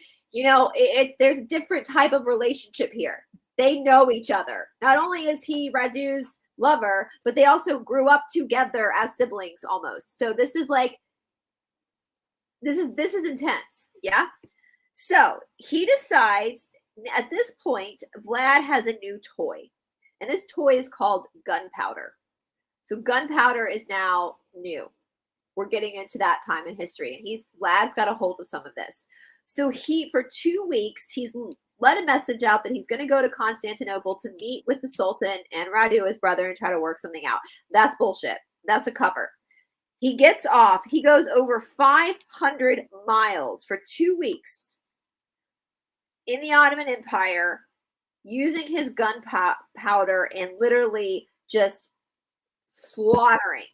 there's a different type of relationship here. They know each other. Not only is he Radu's lover, but they also grew up together as siblings almost. So this is intense. Yeah. So he decides at this point, Vlad has a new toy, and this toy is called gunpowder. So gunpowder is now new. We're getting into that time in history, and Vlad's got a hold of some of this. So for 2 weeks, he's let a message out that he's going to go to Constantinople to meet with the Sultan and Radu, his brother, and try to work something out. That's bullshit. That's a cover. He gets off. He goes over 500 miles for 2 weeks in the Ottoman Empire using his gunpowder and literally just slaughtering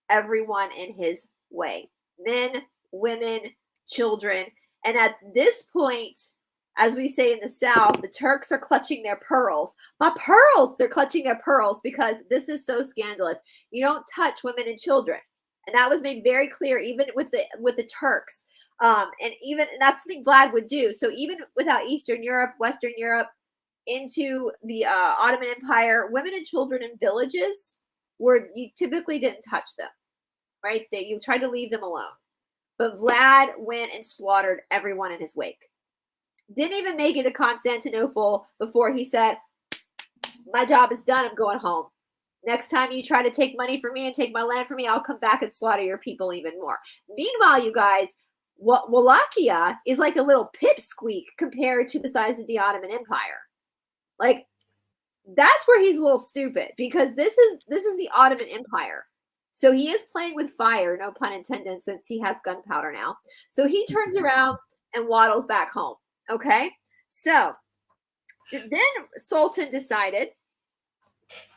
everyone in his way. Men, women, children. And at this point, as we say in the South, the Turks are clutching their pearls. My pearls! They're clutching their pearls because this is so scandalous. You don't touch women and children. And that was made very clear even with the Turks. And that's something Vlad would do. So even without Eastern Europe, Western Europe, into the Ottoman Empire, women and children in villages you typically didn't touch them, right? You tried to leave them alone. But Vlad went and slaughtered everyone in his wake. Didn't even make it to Constantinople before he said, my job is done, I'm going home. Next time you try to take money from me and take my land from me, I'll come back and slaughter your people even more. Meanwhile, you guys, Wallachia is like a little pipsqueak compared to the size of the Ottoman Empire. Like, that's where he's a little stupid, because this is the Ottoman Empire. So he is playing with fire, no pun intended, since he has gunpowder now. So he turns around and waddles back home. Okay? So then Sultan decided,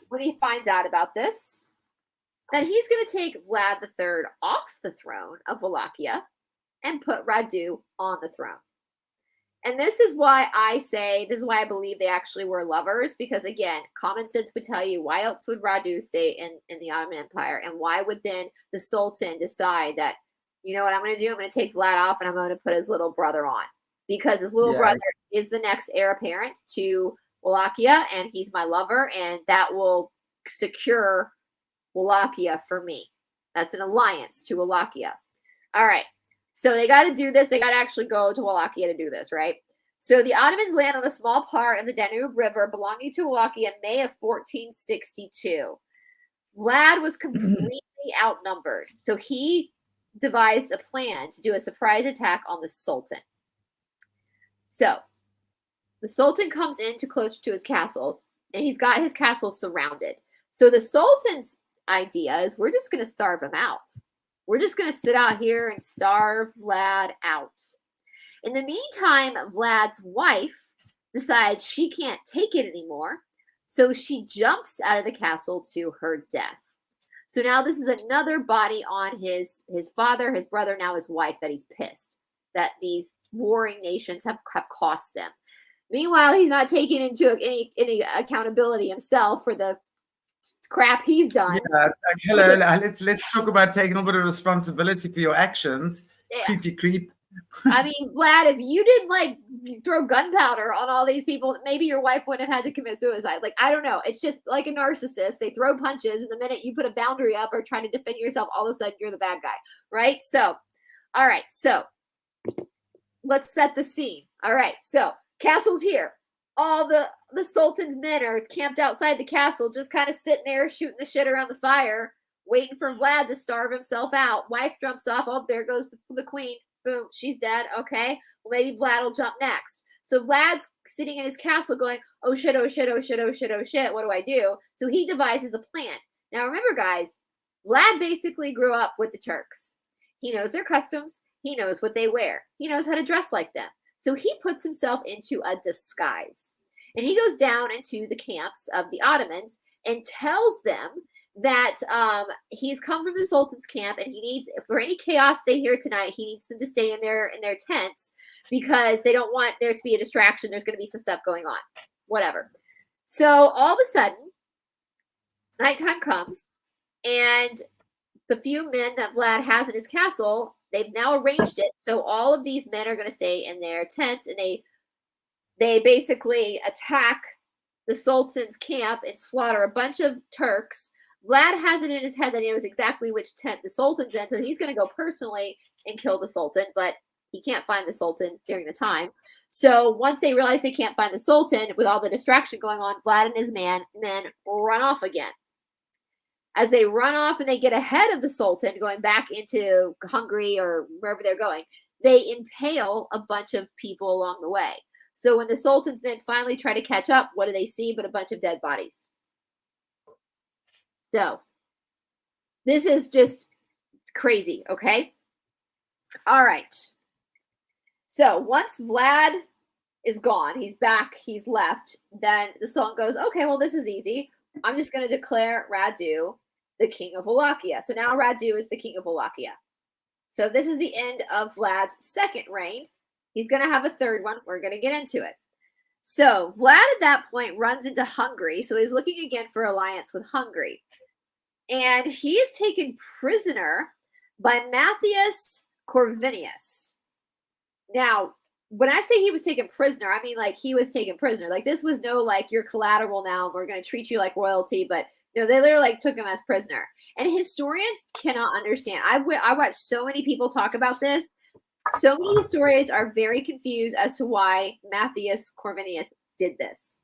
when he finds out about this, that he's going to take Vlad III off the throne of Wallachia and put Radu on the throne. And this is why I believe they actually were lovers, because again, common sense would tell you, why else would Radu stay in the Ottoman Empire? And why would then the Sultan decide that, you know what I'm going to do? I'm going to take Vlad off and I'm going to put his little brother on, because his little brother is the next heir apparent to Wallachia, and he's my lover, and that will secure Wallachia for me. That's an alliance to Wallachia. All right. So they got to do this. They got to actually go to Wallachia to do this, right? So the Ottomans land on a small part of the Danube River belonging to Wallachia in May of 1462. Vlad was completely outnumbered. So he devised a plan to do a surprise attack on the Sultan. So the Sultan comes in closer to his castle, and he's got his castle surrounded. So the Sultan's idea is, we're just going to starve him out. We're just going to sit out here and starve Vlad out. In the meantime, Vlad's wife decides she can't take it anymore, so she jumps out of the castle to her death. So now this is another body on his father, his brother, now his wife, that he's pissed that these warring nations have cost him. Meanwhile, he's not taking into any accountability himself for the crap he's done. Yeah, hello. Let's talk about taking a little bit of responsibility for your actions. Yeah. Creepy creep. I mean, Vlad, if you didn't throw gunpowder on all these people, maybe your wife wouldn't have had to commit suicide. I don't know. It's just like a narcissist. They throw punches, and the minute you put a boundary up or try to defend yourself, all of a sudden you're the bad guy, right? So, all right. So let's set the scene. All right. So castle's here. All the Sultan's men are camped outside the castle, just kind of sitting there shooting the shit around the fire, waiting for Vlad to starve himself out. Wife jumps off. Oh, there goes the queen. Boom, she's dead. Okay, well, maybe Vlad will jump next. So Vlad's sitting in his castle going, oh shit, oh shit, oh shit, oh shit, oh shit. What do I do? So he devises a plan. Now remember, guys, Vlad basically grew up with the Turks. He knows their customs. He knows what they wear. He knows how to dress like them. So he puts himself into a disguise. And he goes down into the camps of the Ottomans and tells them that he's come from the Sultan's camp, and he needs, for any chaos they hear tonight, he needs them to stay in their tents, because they don't want there to be a distraction. There's going to be some stuff going on. Whatever. So all of a sudden, nighttime comes, and the few men that Vlad has in his castle, they've now arranged it so all of these men are going to stay in their tents, and they basically attack the Sultan's camp and slaughter a bunch of Turks. Vlad has it in his head that he knows exactly which tent the Sultan's in, so he's going to go personally and kill the Sultan, but he can't find the Sultan during the time. So once they realize they can't find the Sultan, with all the distraction going on, Vlad and his men run off again. As they run off and they get ahead of the Sultan, going back into Hungary or wherever they're going, they impale a bunch of people along the way. So when the Sultan's men finally try to catch up, what do they see but a bunch of dead bodies? So this is just crazy, okay? All right. So once Vlad is gone, he's back, he's left, then the Sultan goes, okay, well, this is easy. I'm just going to declare Radu the king of Wallachia. So now Radu is the king of Wallachia. So this is the end of Vlad's second reign. He's going to have a third one. We're going to get into it. So Vlad at that point runs into Hungary. So he's looking again for alliance with Hungary. And he is taken prisoner by Matthias Corvinus. Now, when I say he was taken prisoner, I mean like he was taken prisoner. Like this was no like you're collateral now. We're going to treat you like royalty. But no, they literally like took him as prisoner. And historians cannot understand. I watched so many people talk about this. So many historians are very confused as to why Matthias Corvinus did this.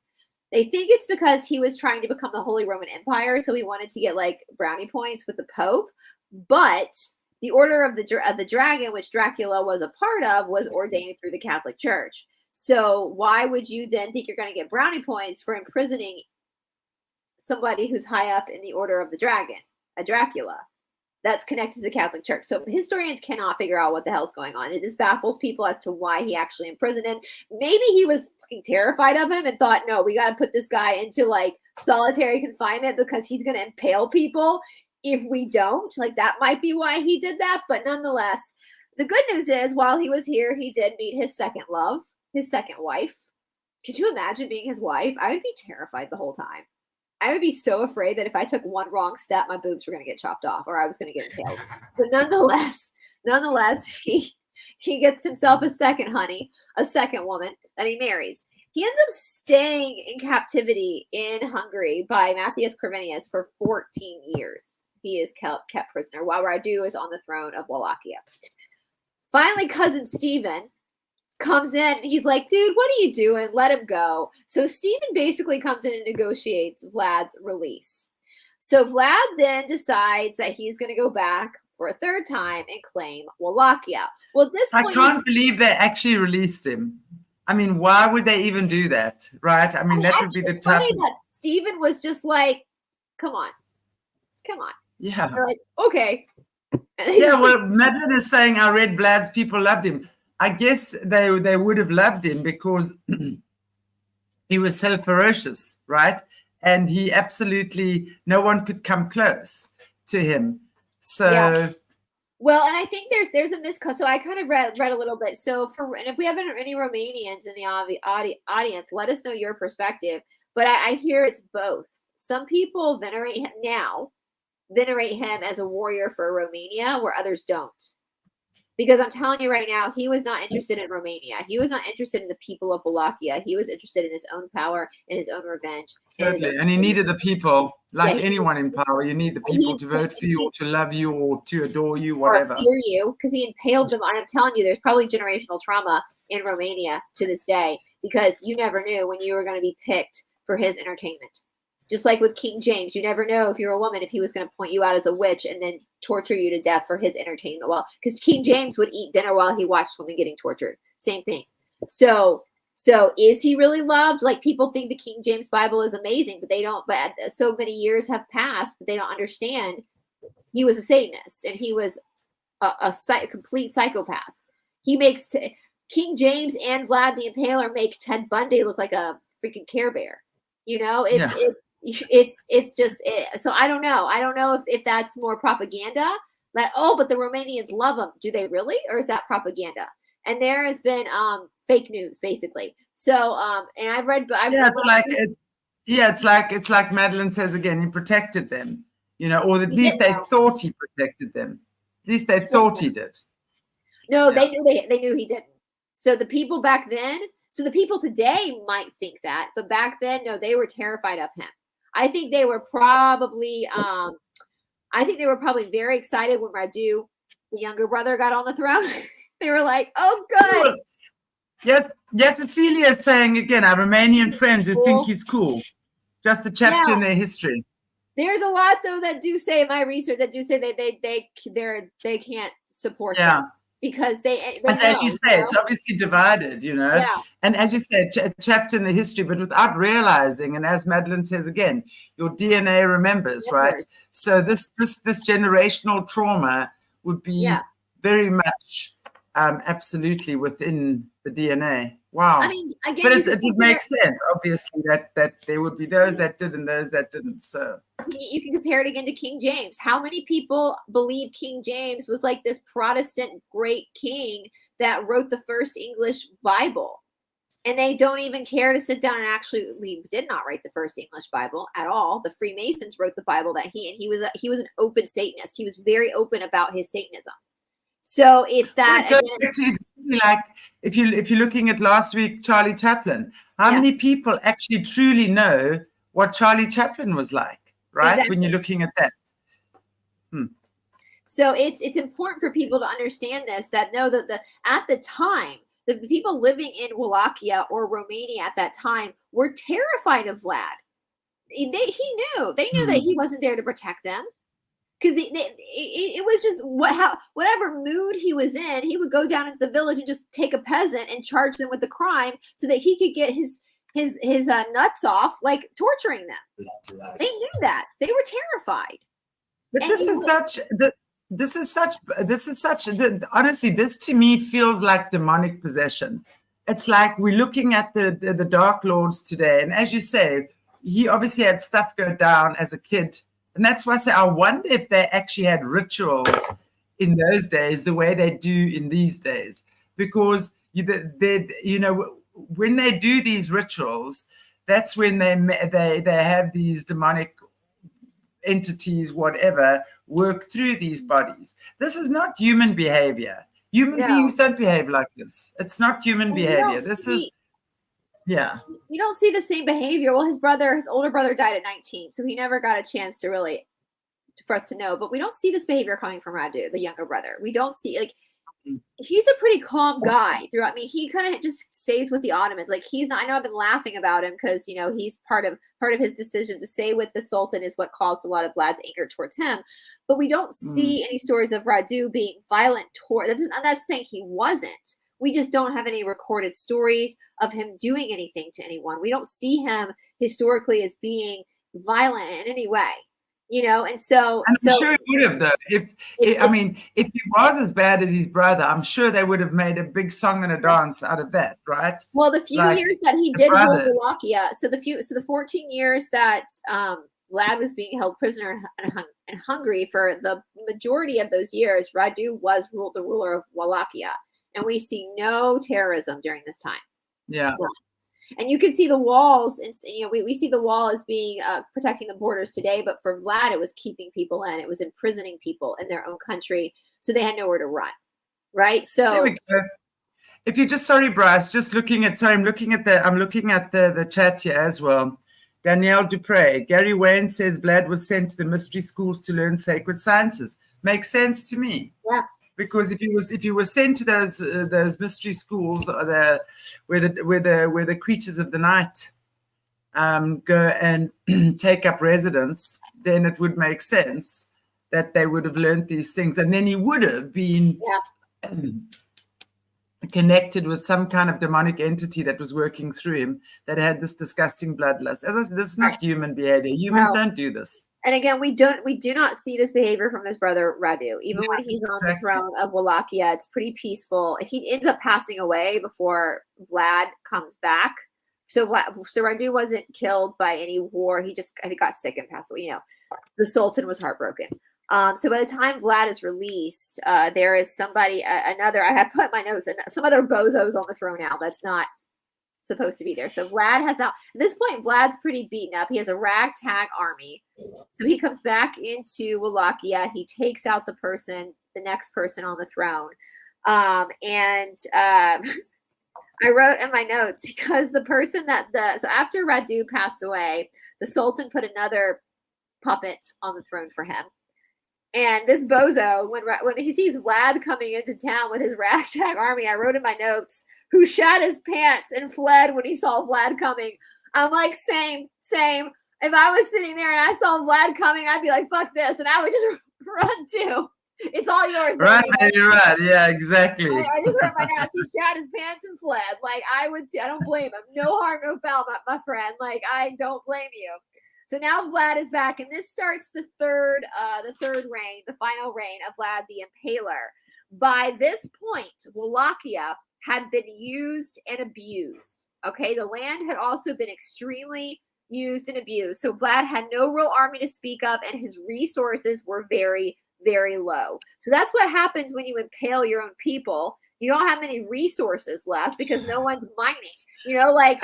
They think it's because he was trying to become the Holy Roman Empire, so he wanted to get like brownie points with the Pope. But the Order of the Dragon, which Dracula was a part of, was ordained through the Catholic Church. So why would you then think you're going to get brownie points for imprisoning somebody who's high up in the Order of the Dragon, a Dracula? That's connected to the Catholic Church. So historians cannot figure out what the hell's going on. It just baffles people as to why he actually imprisoned him. Maybe he was fucking terrified of him and thought, no, we got to put this guy into like solitary confinement because he's going to impale people if we don't. Like that might be why he did that. But nonetheless, the good news is while he was here, he did meet his second love, his second wife. Could you imagine being his wife? I would be terrified the whole time. I would be so afraid that if I took one wrong step, my boobs were going to get chopped off or I was going to get impaled. But nonetheless, he gets himself a second woman that he marries. He ends up staying in captivity in Hungary by Matthias Corvinus for 14 years. He is kept prisoner while Radu is on the throne of Wallachia. Finally, cousin Stephen comes in and he's like, dude, what are you doing? Let him go. So Stephen basically comes in and negotiates Vlad's release. So Vlad then decides that he's going to go back for a third time and claim Wallachia. Well, at this point, I can't believe they actually released him. I mean, why would they even do that? Right? I mean, that would be the type. Funny that Stephen was just like, come on. Yeah. They're like, okay. Yeah, well, Madeline is saying I read Vlad's people loved him. I guess they would have loved him because he was so ferocious, right? And he absolutely, no one could come close to him. So, yeah. Well, and I think there's a miscut. So I kind of read a little bit. So and if we have any Romanians in the audience, let us know your perspective. But I hear it's both. Some people venerate him as a warrior for Romania, where others don't. Because I'm telling you right now, he was not interested in Romania. He was not interested in the people of Wallachia. He was interested in his own power and his own revenge. Totally. And he needed the people, like anyone in power. You need the people to vote for you or to love you or to adore you, whatever. Or fear you, because he impaled them. I'm telling you, there's probably generational trauma in Romania to this day because you never knew when you were going to be picked for his entertainment. Just like with King James, you never know if you're a woman if he was going to point you out as a witch and then torture you to death for his entertainment. Well, because King James would eat dinner while he watched women getting tortured. Same thing. So is he really loved? Like people think the King James Bible is amazing, but they don't. But so many years have passed, but they don't understand. He was a Satanist and he was a complete psychopath. He makes King James and Vlad the Impaler make Ted Bundy look like a freaking Care Bear. You know, it's just so I don't know if that's more propaganda that but the Romanians love him. Do they really, or is that propaganda? And there has been fake news basically. So and I've read it's like Madeline says again, he protected them. or at least they thought he protected them. At least they thought he did. No, they knew he didn't. So the people back then, so the people today might think that, but back then, no, they were terrified of him. I think they were probably very excited when Radu, the younger brother, got on the throne. They were like, "Oh, good." Yes, Cecilia is saying again, our Romanian friends who think he's cool. Just a chapter in their history. There's a lot though that do say in my research that do say they can't support this. Because they as you say, it's obviously divided, Yeah. And as you say, a chapter in the history, but without realizing, and as Madeline says again, your DNA remembers, right? So this generational trauma would be very much absolutely within the DNA. Wow. I mean, again, but it would make sense, obviously, that there would be those that did and those that didn't. So you can compare it again to King James. How many people believe King James was like this Protestant great king that wrote the first English Bible? And they don't even care to sit down and we did not write the first English Bible at all. The Freemasons wrote the Bible that he was an open Satanist. He was very open about his Satanism. So it's that like if you're looking at last week, Charlie Chaplin, how many people actually truly know what Charlie Chaplin was like, right? Exactly. When you're looking at that. So it's important for people to understand this, that know that at the time, the people living in Wallachia or Romania at that time were terrified of Vlad. They knew that he wasn't there to protect them. Because it was just whatever mood he was in, he would go down into the village and just take a peasant and charge them with the crime so that he could get his nuts off, like torturing them. They knew that. They were terrified. But this is such. Honestly, this to me feels like demonic possession. It's like we're looking at the Dark Lords today, and as you say, he obviously had stuff go down as a kid. And that's why I say, I wonder if they actually had rituals in those days the way they do in these days. Because, when they do these rituals, that's when they have these demonic entities, whatever, work through these bodies. This is not human behavior. Human beings don't behave like this. It's not human behavior. You don't see the same behavior. Well, his older brother died at 19, so he never got a chance for us to know. But we don't see this behavior coming from Radu, the younger brother. We don't see, he's a pretty calm guy throughout. I mean, he kind of just stays with the Ottomans. He's not. I know I've been laughing about him because he's part of his decision to stay with the Sultan is what caused a lot of Vlad's anger towards him. But we don't see any stories of Radu being violent that's saying he wasn't. We just don't have any recorded stories of him doing anything to anyone. We don't see him historically as being violent in any way, and so. I'm sure he would have, though. If he was as bad as his brother, I'm sure they would have made a big song and a dance out of that, right? Well, the few years that he did hold Wallachia, so the 14 years that Vlad was being held prisoner in Hungary, for the majority of those years, Radu was the ruler of Wallachia. And we see no terrorism during this time. Yeah. And you can see the walls, and we see the wall as being protecting the borders today, but for Vlad, it was keeping people in. It was imprisoning people in their own country, so they had nowhere to run, right? So there we go. If you just Brice, I'm looking at the chat here as well. Danielle Dupre, Gary Wayne says Vlad was sent to the mystery schools to learn sacred sciences. Makes sense to me. Yeah. Because if you were sent to those mystery schools, where the creatures of the night go and take up residence, then it would make sense that they would have learned these things, and then he would have been connected with some kind of demonic entity that was working through him that had this disgusting bloodlust. As I said, this is not human behavior. Humans don't do this. And again, we do not see this behavior from his brother Radu. Even when he's on the throne of Wallachia, it's pretty peaceful. He ends up passing away before Vlad comes back. So Radu wasn't killed by any war. He just, I think, got sick and passed away. The Sultan was heartbroken. So by the time Vlad is released, there is somebody, I have put my notes, and some other bozos on the throne now. That's not supposed to be there. So Vlad has out at this point, Vlad's pretty beaten up. He has a ragtag army. So he comes back into Wallachia. He takes out the next person on the throne. I wrote in my notes, because the person so after Radu passed away, the Sultan put another puppet on the throne for him. And this bozo, when he sees Vlad coming into town with his ragtag army, I wrote in my notes, who shat his pants and fled when he saw Vlad coming. I'm like, same. If I was sitting there and I saw Vlad coming, I'd be like, fuck this. And I would just run too. It's all yours. Right, you're right. Yeah, exactly. I just wrote my notes. He shat his pants and fled. Like, I would too. I don't blame him. No harm, no foul, my friend. Like, I don't blame you. So now Vlad is back, and this starts the third reign, the final reign of Vlad the Impaler. By this point, Wallachia had been used and abused. Okay, the land had also been extremely used and abused. So Vlad had no real army to speak of, and his resources were very, very low. So that's what happens when you impale your own people. You don't have many resources left because no one's mining. Like,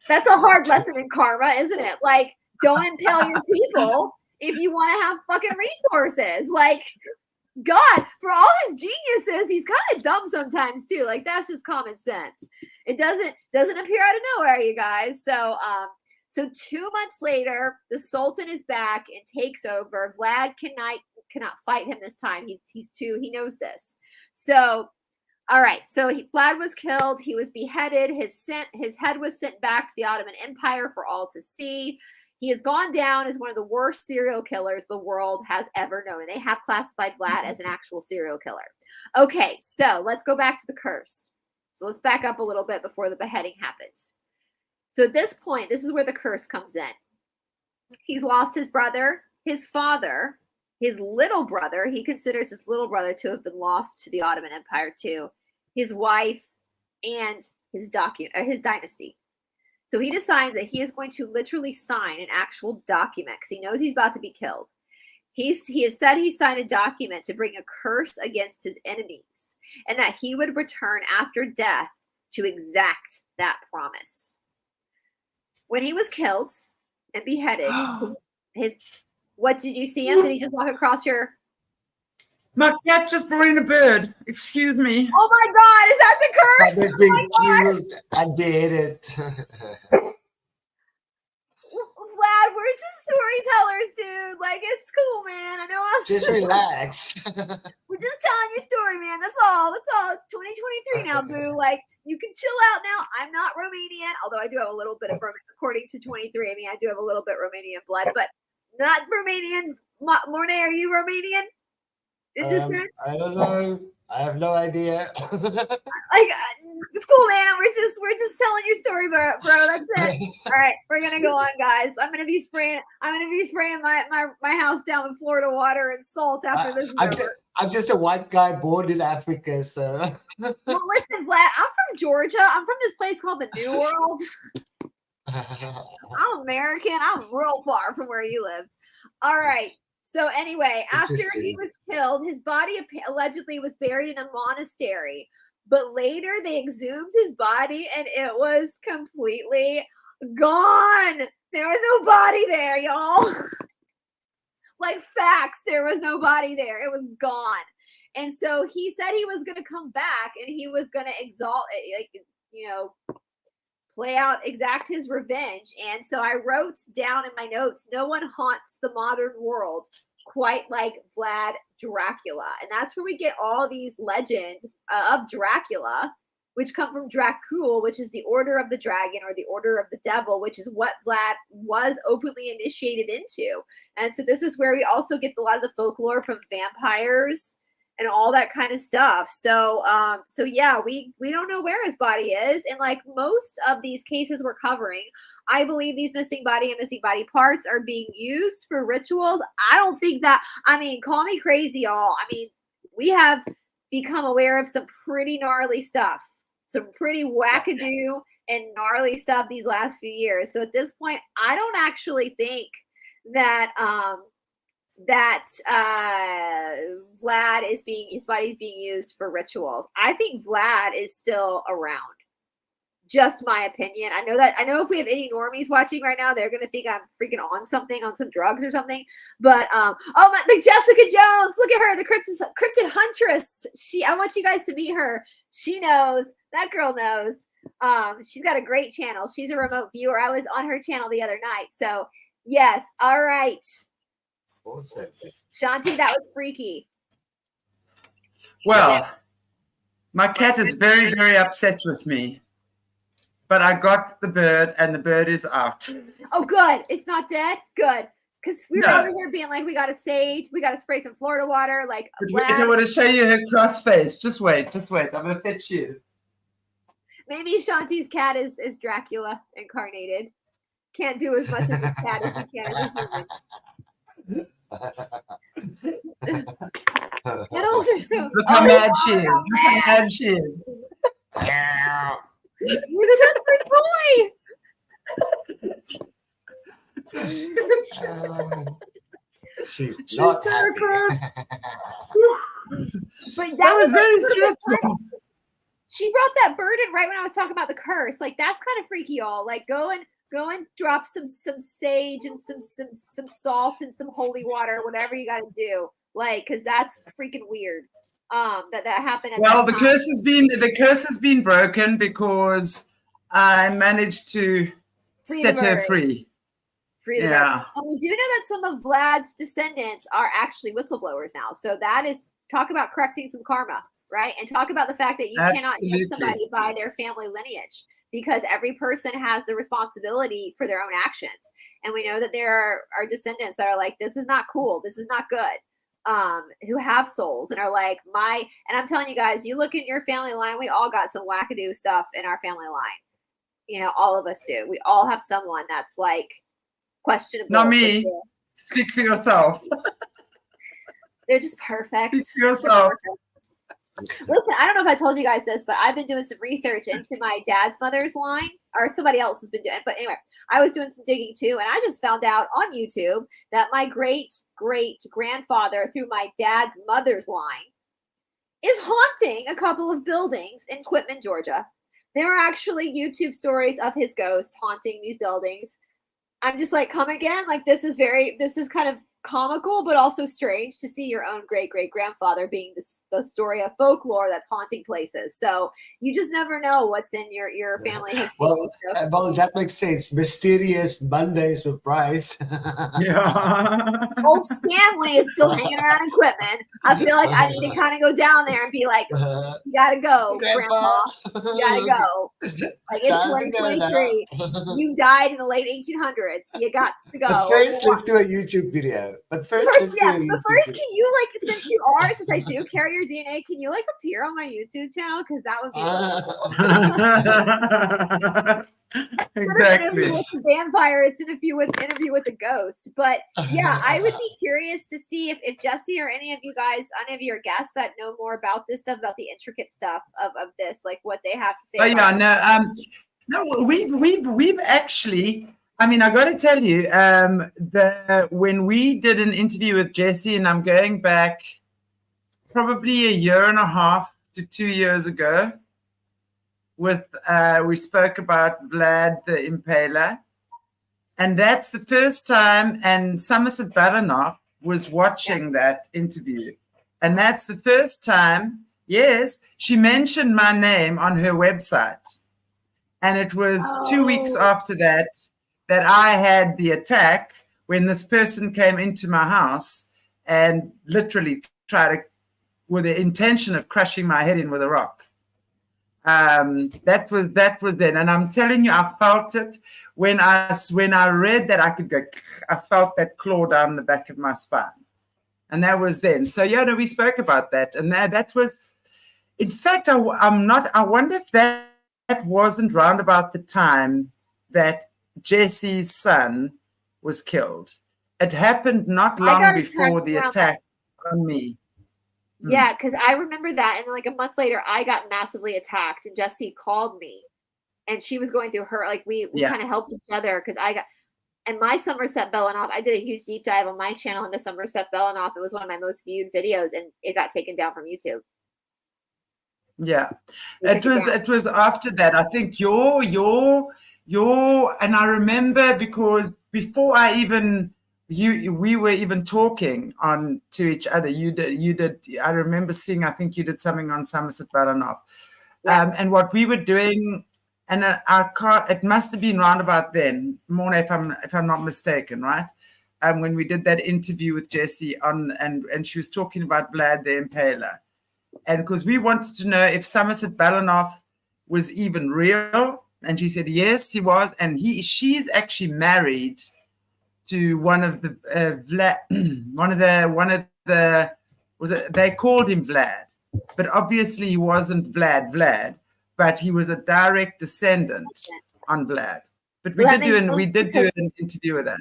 that's a hard lesson in karma, isn't it? Like, don't impale your people if you want to have fucking resources. Like, God, for all his geniuses, he's kind of dumb sometimes too. Like, that's just common sense. It doesn't appear out of nowhere, you guys. So 2 months later, the Sultan is back and takes over. Vlad cannot fight him this time. He knows this. So, all right. So Vlad was killed. He was beheaded. His head was sent back to the Ottoman Empire for all to see. He has gone down as one of the worst serial killers the world has ever known. And they have classified Vlad as an actual serial killer. Okay, so let's go back to the curse. So let's back up a little bit before the beheading happens. So at this point, this is where the curse comes in. He's lost his brother, his father, his little brother. He considers his little brother to have been lost to the Ottoman Empire too. His wife and his dynasty. So he decides that he is going to literally sign an actual document because he knows he's about to be killed. He has said he signed a document to bring a curse against his enemies and that he would return after death to exact that promise. When he was killed and beheaded, what did you see him? Did he just walk across your... My cat just brought in a bird. Excuse me. Oh my God, is that the curse? That is being cute. I did it. Vlad, we're just storytellers, dude. Like, it's cool, man. I know Just relax. We're just telling your story, man. That's all. It's 2023 now, boo. Like, you can chill out now. I'm not Romanian, although I do have a little bit of according to 23. I mean, I do have a little bit Romanian blood, but not Romanian. Morné, are you Romanian? I don't know. I have no idea. Like, it's cool, man. We're just telling your story, bro. That's it. All right, we're gonna go on, guys. I'm gonna be spraying my house down with Florida water and salt after this is over. I'm just a white guy born in Africa, so. Well, listen, Vlad. I'm from Georgia. I'm from this place called the New World. I'm American. I'm real far from where you lived. All right. So anyway, after he was killed, his body allegedly was buried in a monastery. But later they exhumed his body and it was completely gone. There was no body there, y'all. Like, facts, there was no body there. It was gone. And so he said he was going to come back and he was going to exact his revenge. And so I wrote down in my notes, no one haunts the modern world quite like Vlad Dracula. And that's where we get all these legends of Dracula, which come from Dracul, which is the order of the dragon or the order of the devil, which is what Vlad was openly initiated into. And so this is where we also get a lot of the folklore from vampires and all that kind of stuff. So yeah, we don't know where his body is. And like most of these cases we're covering, I believe these missing body and missing body parts are being used for rituals. I don't think that, I mean, call me crazy, y'all. I mean, we have become aware of some pretty gnarly stuff, some pretty wackadoo and gnarly stuff these last few years. So at this point, I don't actually think that, Vlad his body's being used for rituals. I think Vlad is still around. Just my opinion. I know if we have any normies watching right now, they're gonna think I'm freaking on something, on some drugs or something. But the Jessica Jones, look at her, the cryptid huntress. I want you guys to meet her. She knows. That girl knows. She's got a great channel. She's a remote viewer. I was on her channel the other night. So yes, all right. Awesome. Shanti, that was freaky. Well, my cat is very, very upset with me. But I got the bird, and the bird is out. Oh, good. It's not dead? Good. Because we were over here being like, we got to sage, we got to spray some Florida water. Like, wait, I want to show you her cross face. Just wait. I'm going to fetch you. Maybe Shanti's cat is Dracula incarnated. Can't do as much as a cat as he can as a human. Animals are so... Look how mad she is. Look how mad she is. You took my boy. She's so cross. But that was very stressful. She brought that bird in right when I was talking about the curse. Like, that's kind of freaky, y'all. Like, go and drop some sage and some salt and some holy water, whatever you got to do. Like, because that's freaking weird. That happened. Well, the curse has been broken because I managed to set her free. And we do know that some of Vlad's descendants are actually whistleblowers now. So that is, talk about correcting some karma, right? And talk about the fact that you cannot judge somebody by their family lineage, because every person has the responsibility for their own actions. And we know that there are descendants that are like, this is not cool. This is not good. Who have souls and are like, and I'm telling you guys, you look in your family line, we all got some wackadoo stuff in our family line. You know, all of us do. We all have someone that's like questionable. Not me. Speak for yourself. They're just perfect. Speak for yourself. Listen, I don't know if I told you guys this, but I've been doing some research into my dad's mother's line, or somebody else has been doing it. But anyway, I was doing some digging too, and I just found out on YouTube that my great-great-grandfather through my dad's mother's line is haunting a couple of buildings in Quitman, Georgia. There are actually YouTube stories of his ghost haunting these buildings. I'm just like, come again? Like, this is kind of comical, but also strange to see your own great-great-grandfather being the story of folklore that's haunting places. So you just never know what's in your family history. Well, that makes sense. Mysterious Monday surprise. Yeah. Old Stanley is still hanging around in Quitman. I feel like I need to kind of go down there and be like, you gotta go, Grandpa. You gotta go. Like, it's 2023. You died in the late 1800s. You got to go. But first, let's do a YouTube video. But first, can you, like, since I do carry your DNA, can you, like, appear on my YouTube channel? Because that would be exactly. With the vampire, it's an interview with the ghost. But yeah, I would be curious to see if Jesse or any of you guys, any of your guests that know more about this stuff, about the intricate stuff of this, like what they have to say. Oh yeah, no, we've actually. I mean, I got to tell you, when we did an interview with Jesse, and I'm going back probably 1.5 to 2 years ago, we spoke about Vlad the Impaler, and that's the first time. And Somerset Balanoff was watching that interview, and that's the first time. Yes, she mentioned my name on her website, and it was 2 weeks after that I had the attack when this person came into my house and literally with the intention of crushing my head in with a rock. That was then. And I'm telling you, I felt it when I read that. I felt that claw down the back of my spine. And that was then. So yeah, no, we spoke about that. And that was, in fact, I wonder if that wasn't round about the time that Jesse's son was killed. It happened not long before the attack on me. Yeah, because I remember that, and then like a month later, I got massively attacked, and Jessie called me, and she was going through her. Like we kind of helped each other because and my Somerset Balanoff. I did a huge deep dive on my channel into Somerset Balanoff. It was one of my most viewed videos, and it got taken down from YouTube. Yeah, it was after that. I think your, and I remember because before I even, we were even talking on to each other. You did. I remember seeing, I think you did something on Somerset Balanoff. And what we were doing, and it must have been round about then, Morné, if I'm not mistaken, right? When we did that interview with Jessie and she was talking about Vlad the Impaler. And because we wanted to know if Somerset Balanoff was even real, and she said yes, he was, and she's actually married to one of the they called him Vlad, but obviously he wasn't Vlad, but he was a direct descendant on Vlad. But we did do an interview with that.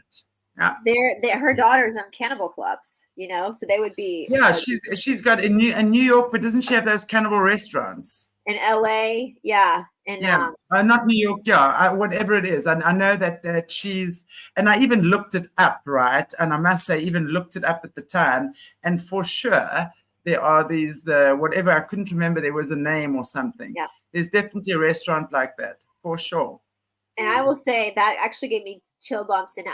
Yeah, her daughter's on Cannibal Clubs, so they would be. Yeah, she's got in New York, but doesn't she have those cannibal restaurants in LA? Yeah, and not New York. Yeah, whatever it is, I know that she's, and I even looked it up, right? And I must say, even looked it up at the time, and for sure there are these whatever, I couldn't remember. There was a name or something. Yeah, there's definitely a restaurant like that for sure. And I will say that actually gave me chill bumps, and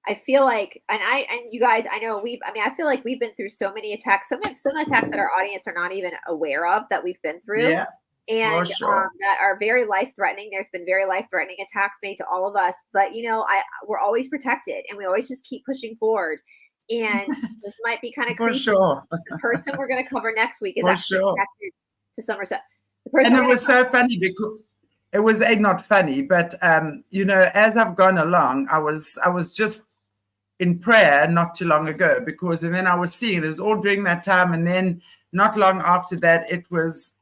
I feel like, and you guys, I know I feel like we've been through so many attacks, some attacks that our audience are not even aware of that we've been through. Yeah, and that are very life-threatening. There's been very life-threatening attacks made to all of us, but we're always protected, and we always just keep pushing forward. And this might be kind of for creepy. Sure. The person we're going to cover next week is for actually sure. connected to Somerset. And it was so funny because it was not funny, but as I've gone along, I was just in prayer not too long ago, because and then I was seeing it was all during that time, and then not long after that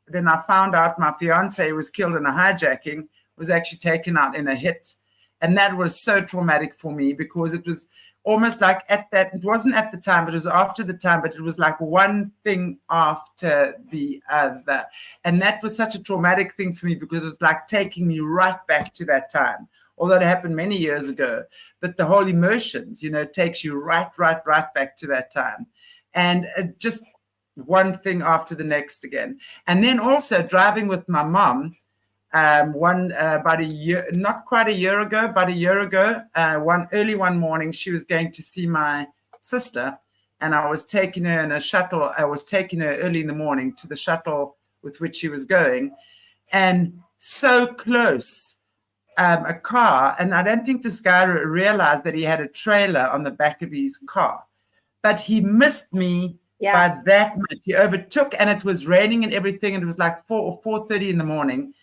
then I found out my fiance was killed in a hijacking, was actually taken out in a hit, and that was so traumatic for me, because it was almost like it wasn't at the time, but it was after the time, but it was like one thing after the other, and that was such a traumatic thing for me, because it was like taking me right back to that time. Although it happened many years ago, but the whole emotions, takes you right back to that time. And just one thing after the next again. And then also driving with my mom, about a year, not quite a year ago, but a year ago, one morning, she was going to see my sister, and I was taking her in a shuttle. I was taking her early in the morning to the shuttle with which she was going, and so close. A car, and I don't think this guy realized that he had a trailer on the back of his car, but he missed me by that much. He overtook, and it was raining and everything, and it was like 4 or 4:30 in the morning,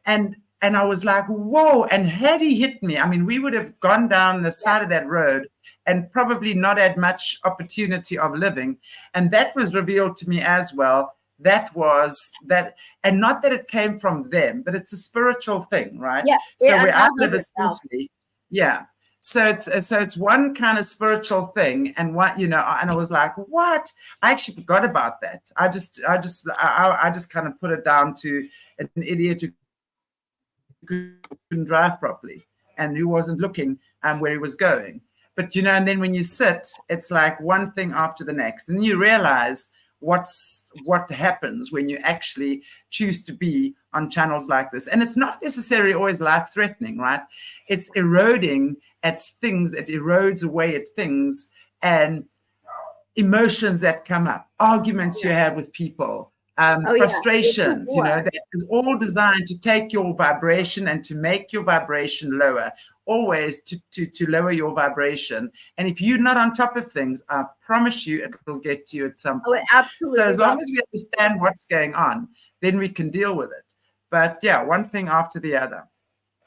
and I was like, whoa. And had he hit me, I mean, we would have gone down the side of that road and probably not had much opportunity of living. And that was revealed to me as well. That was that, and not that it came from them, but it's a spiritual thing, right? Yeah. So where I live, especially, So it's one kind of spiritual thing, and and I was like, what? I actually forgot about that. I just kind of put it down to an idiot who couldn't drive properly and who wasn't looking where he was going. But and then when you sit, it's like one thing after the next, and you realize what happens when you actually choose to be on channels like this. And it's not necessarily always life-threatening, right? It's eroding at things, it erodes away at things and emotions that come up, arguments you have with people, frustrations, that is all designed to take your vibration and to make your vibration lower, always to lower your vibration. And if you're not on top of things, I promise you it will get to you at some point. Oh, absolutely. So as long as we understand what's going on, then we can deal with it. But yeah, one thing after the other.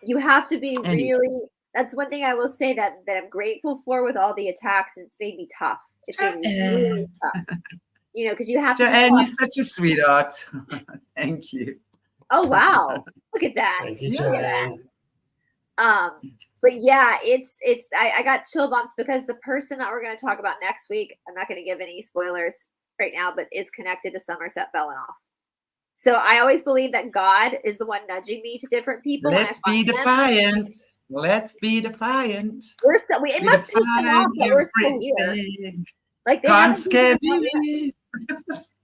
You have to be really, that's one thing I will say that I'm grateful for with all the attacks. It's made me tough. It's made me really tough. Because you have to. And you're such a sweetheart. Thank you. Oh wow! Look at that. Thank you, Joanne. But yeah, I got chill bumps because the person that we're going to talk about next week, I'm not going to give any spoilers right now, but is connected to Somerset Balanoff. So I always believe that God is the one nudging me to different people. Let's be defiant. Let's be defiant. We're still. It must be off that we're still here. Like they can't scare me.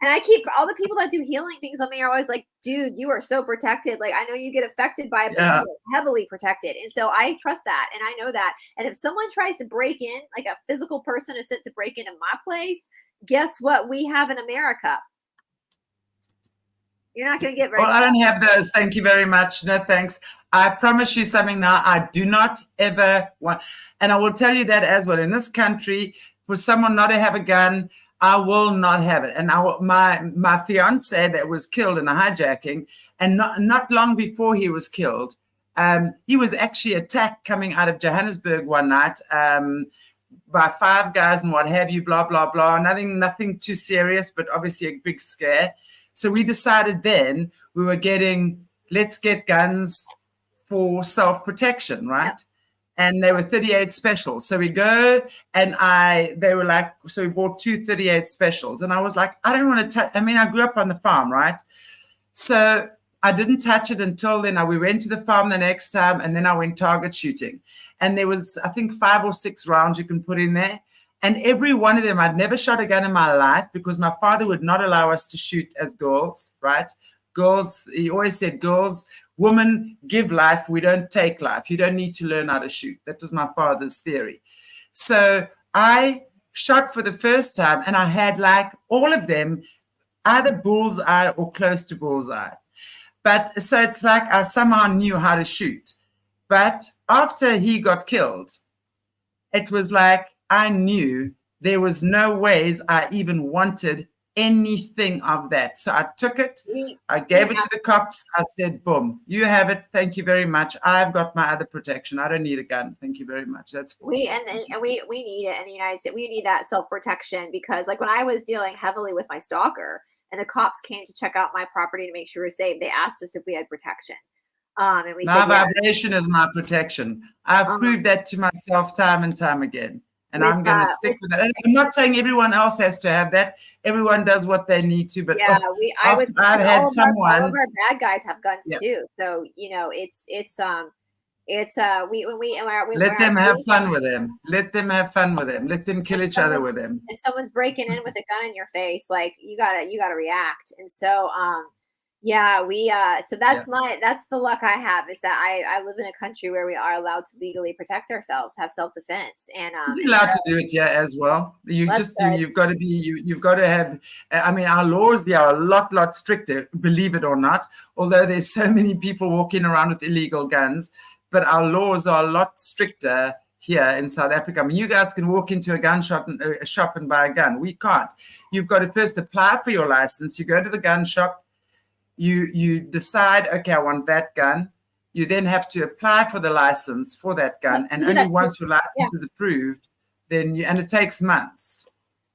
And I keep all the people that do healing things on me are always like, dude, you are so protected. Like, I know you get affected by it, but you are heavily protected. And so I trust that. And I know that. And if someone tries to break in, like a physical person is sent to break into my place, guess what we have in America? You're not going to get very Well, I don't have those. Thank you very much. No, thanks. I promise you something now. I do not ever want, and I will tell you that as well. In this country, for someone not to have a gun, I will not have it. And my fiance that was killed in a hijacking, and not long before he was killed, he was actually attacked coming out of Johannesburg one night by 5 guys and what have you, blah, blah, blah. Nothing too serious, but obviously a big scare. So we decided then we were let's get guns for self-protection, right? Yep. And they were 38 specials. So we go and they were like, so we bought 2 38 specials. And I was like, I don't want to touch. I mean, I grew up on the farm, right? So I didn't touch it until then. We went to the farm the next time, and then I went target shooting. And there was, I think, 5 or 6 rounds you can put in there. And every one of them, I'd never shot a gun in my life because my father would not allow us to shoot as girls, right? Girls, he always said, girls, women give life, we don't take life. You don't need to learn how to shoot. That was my father's theory. So I shot for the first time, and I had like all of them, either bullseye or close to bullseye. But so it's like I somehow knew how to shoot. But after he got killed, it was like, I knew there was no ways I even wanted anything of that. So I took it. I gave it to the cops. I said, boom, you have it. Thank you very much. I've got my other protection. I don't need a gun. Thank you very much. That's we need it in the United States. We need that self-protection because like when I was dealing heavily with my stalker and the cops came to check out my property to make sure we're safe, they asked us if we had protection. And we my said, vibration is my protection. I've proved that to myself time and time again. And I'm going to stick with that. And I'm not saying everyone else has to have that. Everyone does what they need to. But yeah, I've had someone. All of our bad guys have guns too. So you know, let them have fun with them. Let them have fun with them. Let them kill each other with them. If someone's breaking in with a gun in your face, like you gotta react. And so yeah, so that's the luck I have is that I live in a country where we are allowed to legally protect ourselves, have self-defense, and you're allowed to do it as well. You just do. You've got to have. I mean, our laws are a lot stricter, believe it or not. Although there's so many people walking around with illegal guns, but our laws are a lot stricter here in South Africa. I mean, you guys can walk into a gun shop and buy a gun. We can't. You've got to first apply for your license. You go to the gun shop. You decide, okay, I want that gun. You then have to apply for the license for that gun. And only once your license is approved, then and it takes months.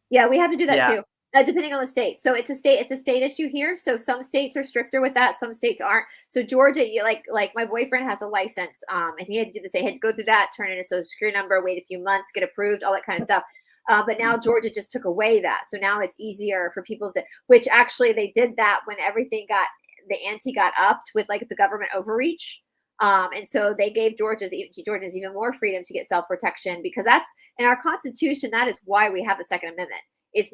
Yeah, we have to do that too, depending on the state. So it's a state issue here. So some states are stricter with that. Some states aren't. So Georgia, like my boyfriend has a license and he had to do this. He had to go through that, turn in a social security number, wait a few months, get approved, all that kind of stuff. But now Georgia just took away that. So now it's easier for people which actually they did that when everything the ante got upped with like the government overreach. And so they gave Georgians even more freedom to get self-protection because that's in our Constitution. That is why we have the Second Amendment. It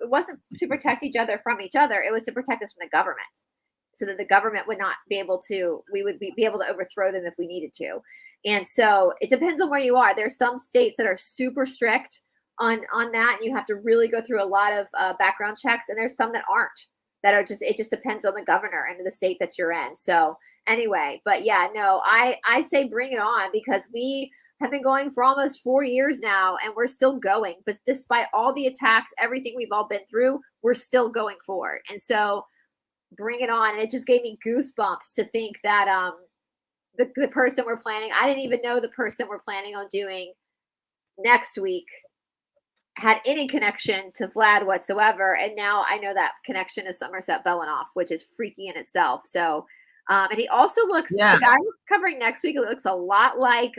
wasn't to protect each other from each other. It was to protect us from the government so that the government would not be able to, we would be able to overthrow them if we needed to. And so it depends on where you are. There's some states that are super strict on that. And you have to really go through a lot of background checks. And there's some that aren't, it just depends on the governor and the state that you're in. So anyway, but yeah, no, I say bring it on because we have been going for almost 4 years now and we're still going. But despite all the attacks, everything we've all been through, we're still going forward. And so bring it on. And it just gave me goosebumps to think that the person we're planning, I didn't even know the person we're planning on doing next week had any connection to Vlad whatsoever. And now I know that connection is Somerset Belanoff, which is freaky in itself. So, and he also looks, the guy we're covering next week, it looks a lot like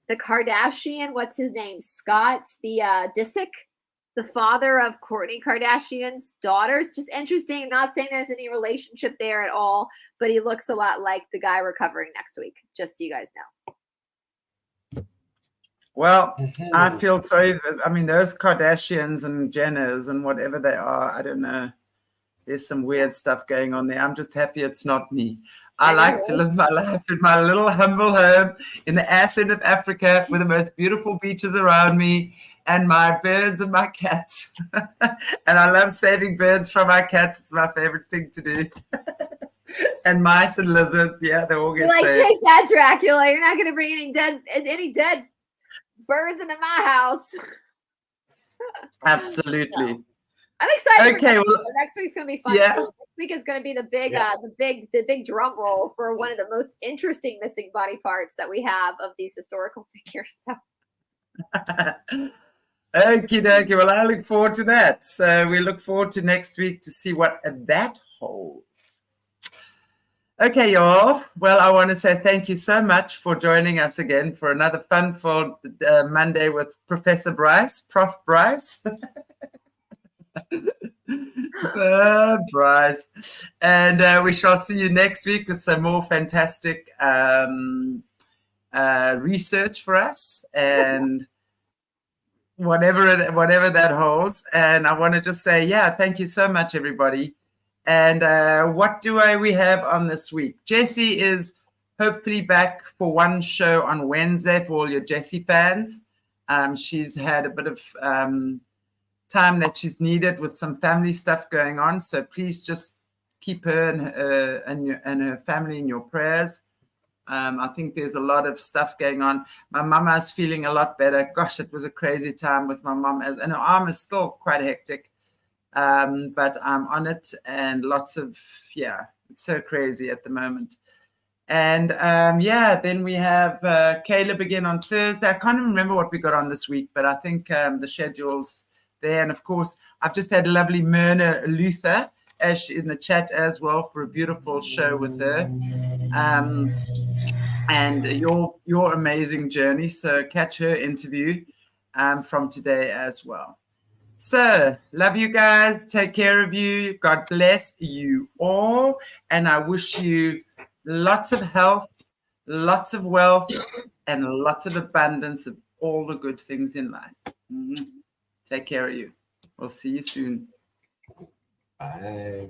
the Kardashian, what's his name? Scott, the Disick, the father of Kourtney Kardashian's daughters. Just interesting. Not saying there's any relationship there at all, but he looks a lot like the guy we're covering next week, just so you guys know. Well, I feel sorry. I mean, those Kardashians and Jenners and whatever they are, I don't know. There's some weird stuff going on there. I'm just happy it's not me. I like to live my life in my little humble home in the ass end of Africa with the most beautiful beaches around me and my birds and my cats. And I love saving birds from my cats. It's my favorite thing to do. And mice and lizards, yeah, they all get saved. Take that, Dracula. You're not going to bring any dead birds into my house. Absolutely. No. I'm excited. Okay, next week's gonna be fun. Yeah. Next week is gonna be the big drum roll for one of the most interesting missing body parts that we have of these historical figures. So. Okie dokie. Well, I look forward to that. So we look forward to next week to see what that holds. Okay, y'all. Well, I want to say thank you so much for joining us again for another fun-filled Monday with Professor Brice, Prof. Brice. Brice. And we shall see you next week with some more fantastic research for us and whatever that holds. And I want to just say, thank you so much, everybody. And what do we have on this week? Jessie is hopefully back for one show on Wednesday for all your Jessie fans. She's had a bit of time that she's needed with some family stuff going on, so please just keep her and her family in your prayers. I think there's a lot of stuff going on. My mama's feeling a lot better. Gosh, it was a crazy time with my mom, and her arm is still quite hectic, but I'm on it, and lots of it's so crazy at the moment. And then we have Caleb again on Thursday. I can't even remember what we got on this week, but I think the schedule's there. And of course, I've just had a lovely Morné Luther in the chat as well for a beautiful show with her, and your amazing journey. So catch her interview from today as well. So love you guys. Take care of you. God bless you all, and I wish you lots of health, lots of wealth, and lots of abundance of all the good things in life. Take care of you. We'll see you soon. Bye.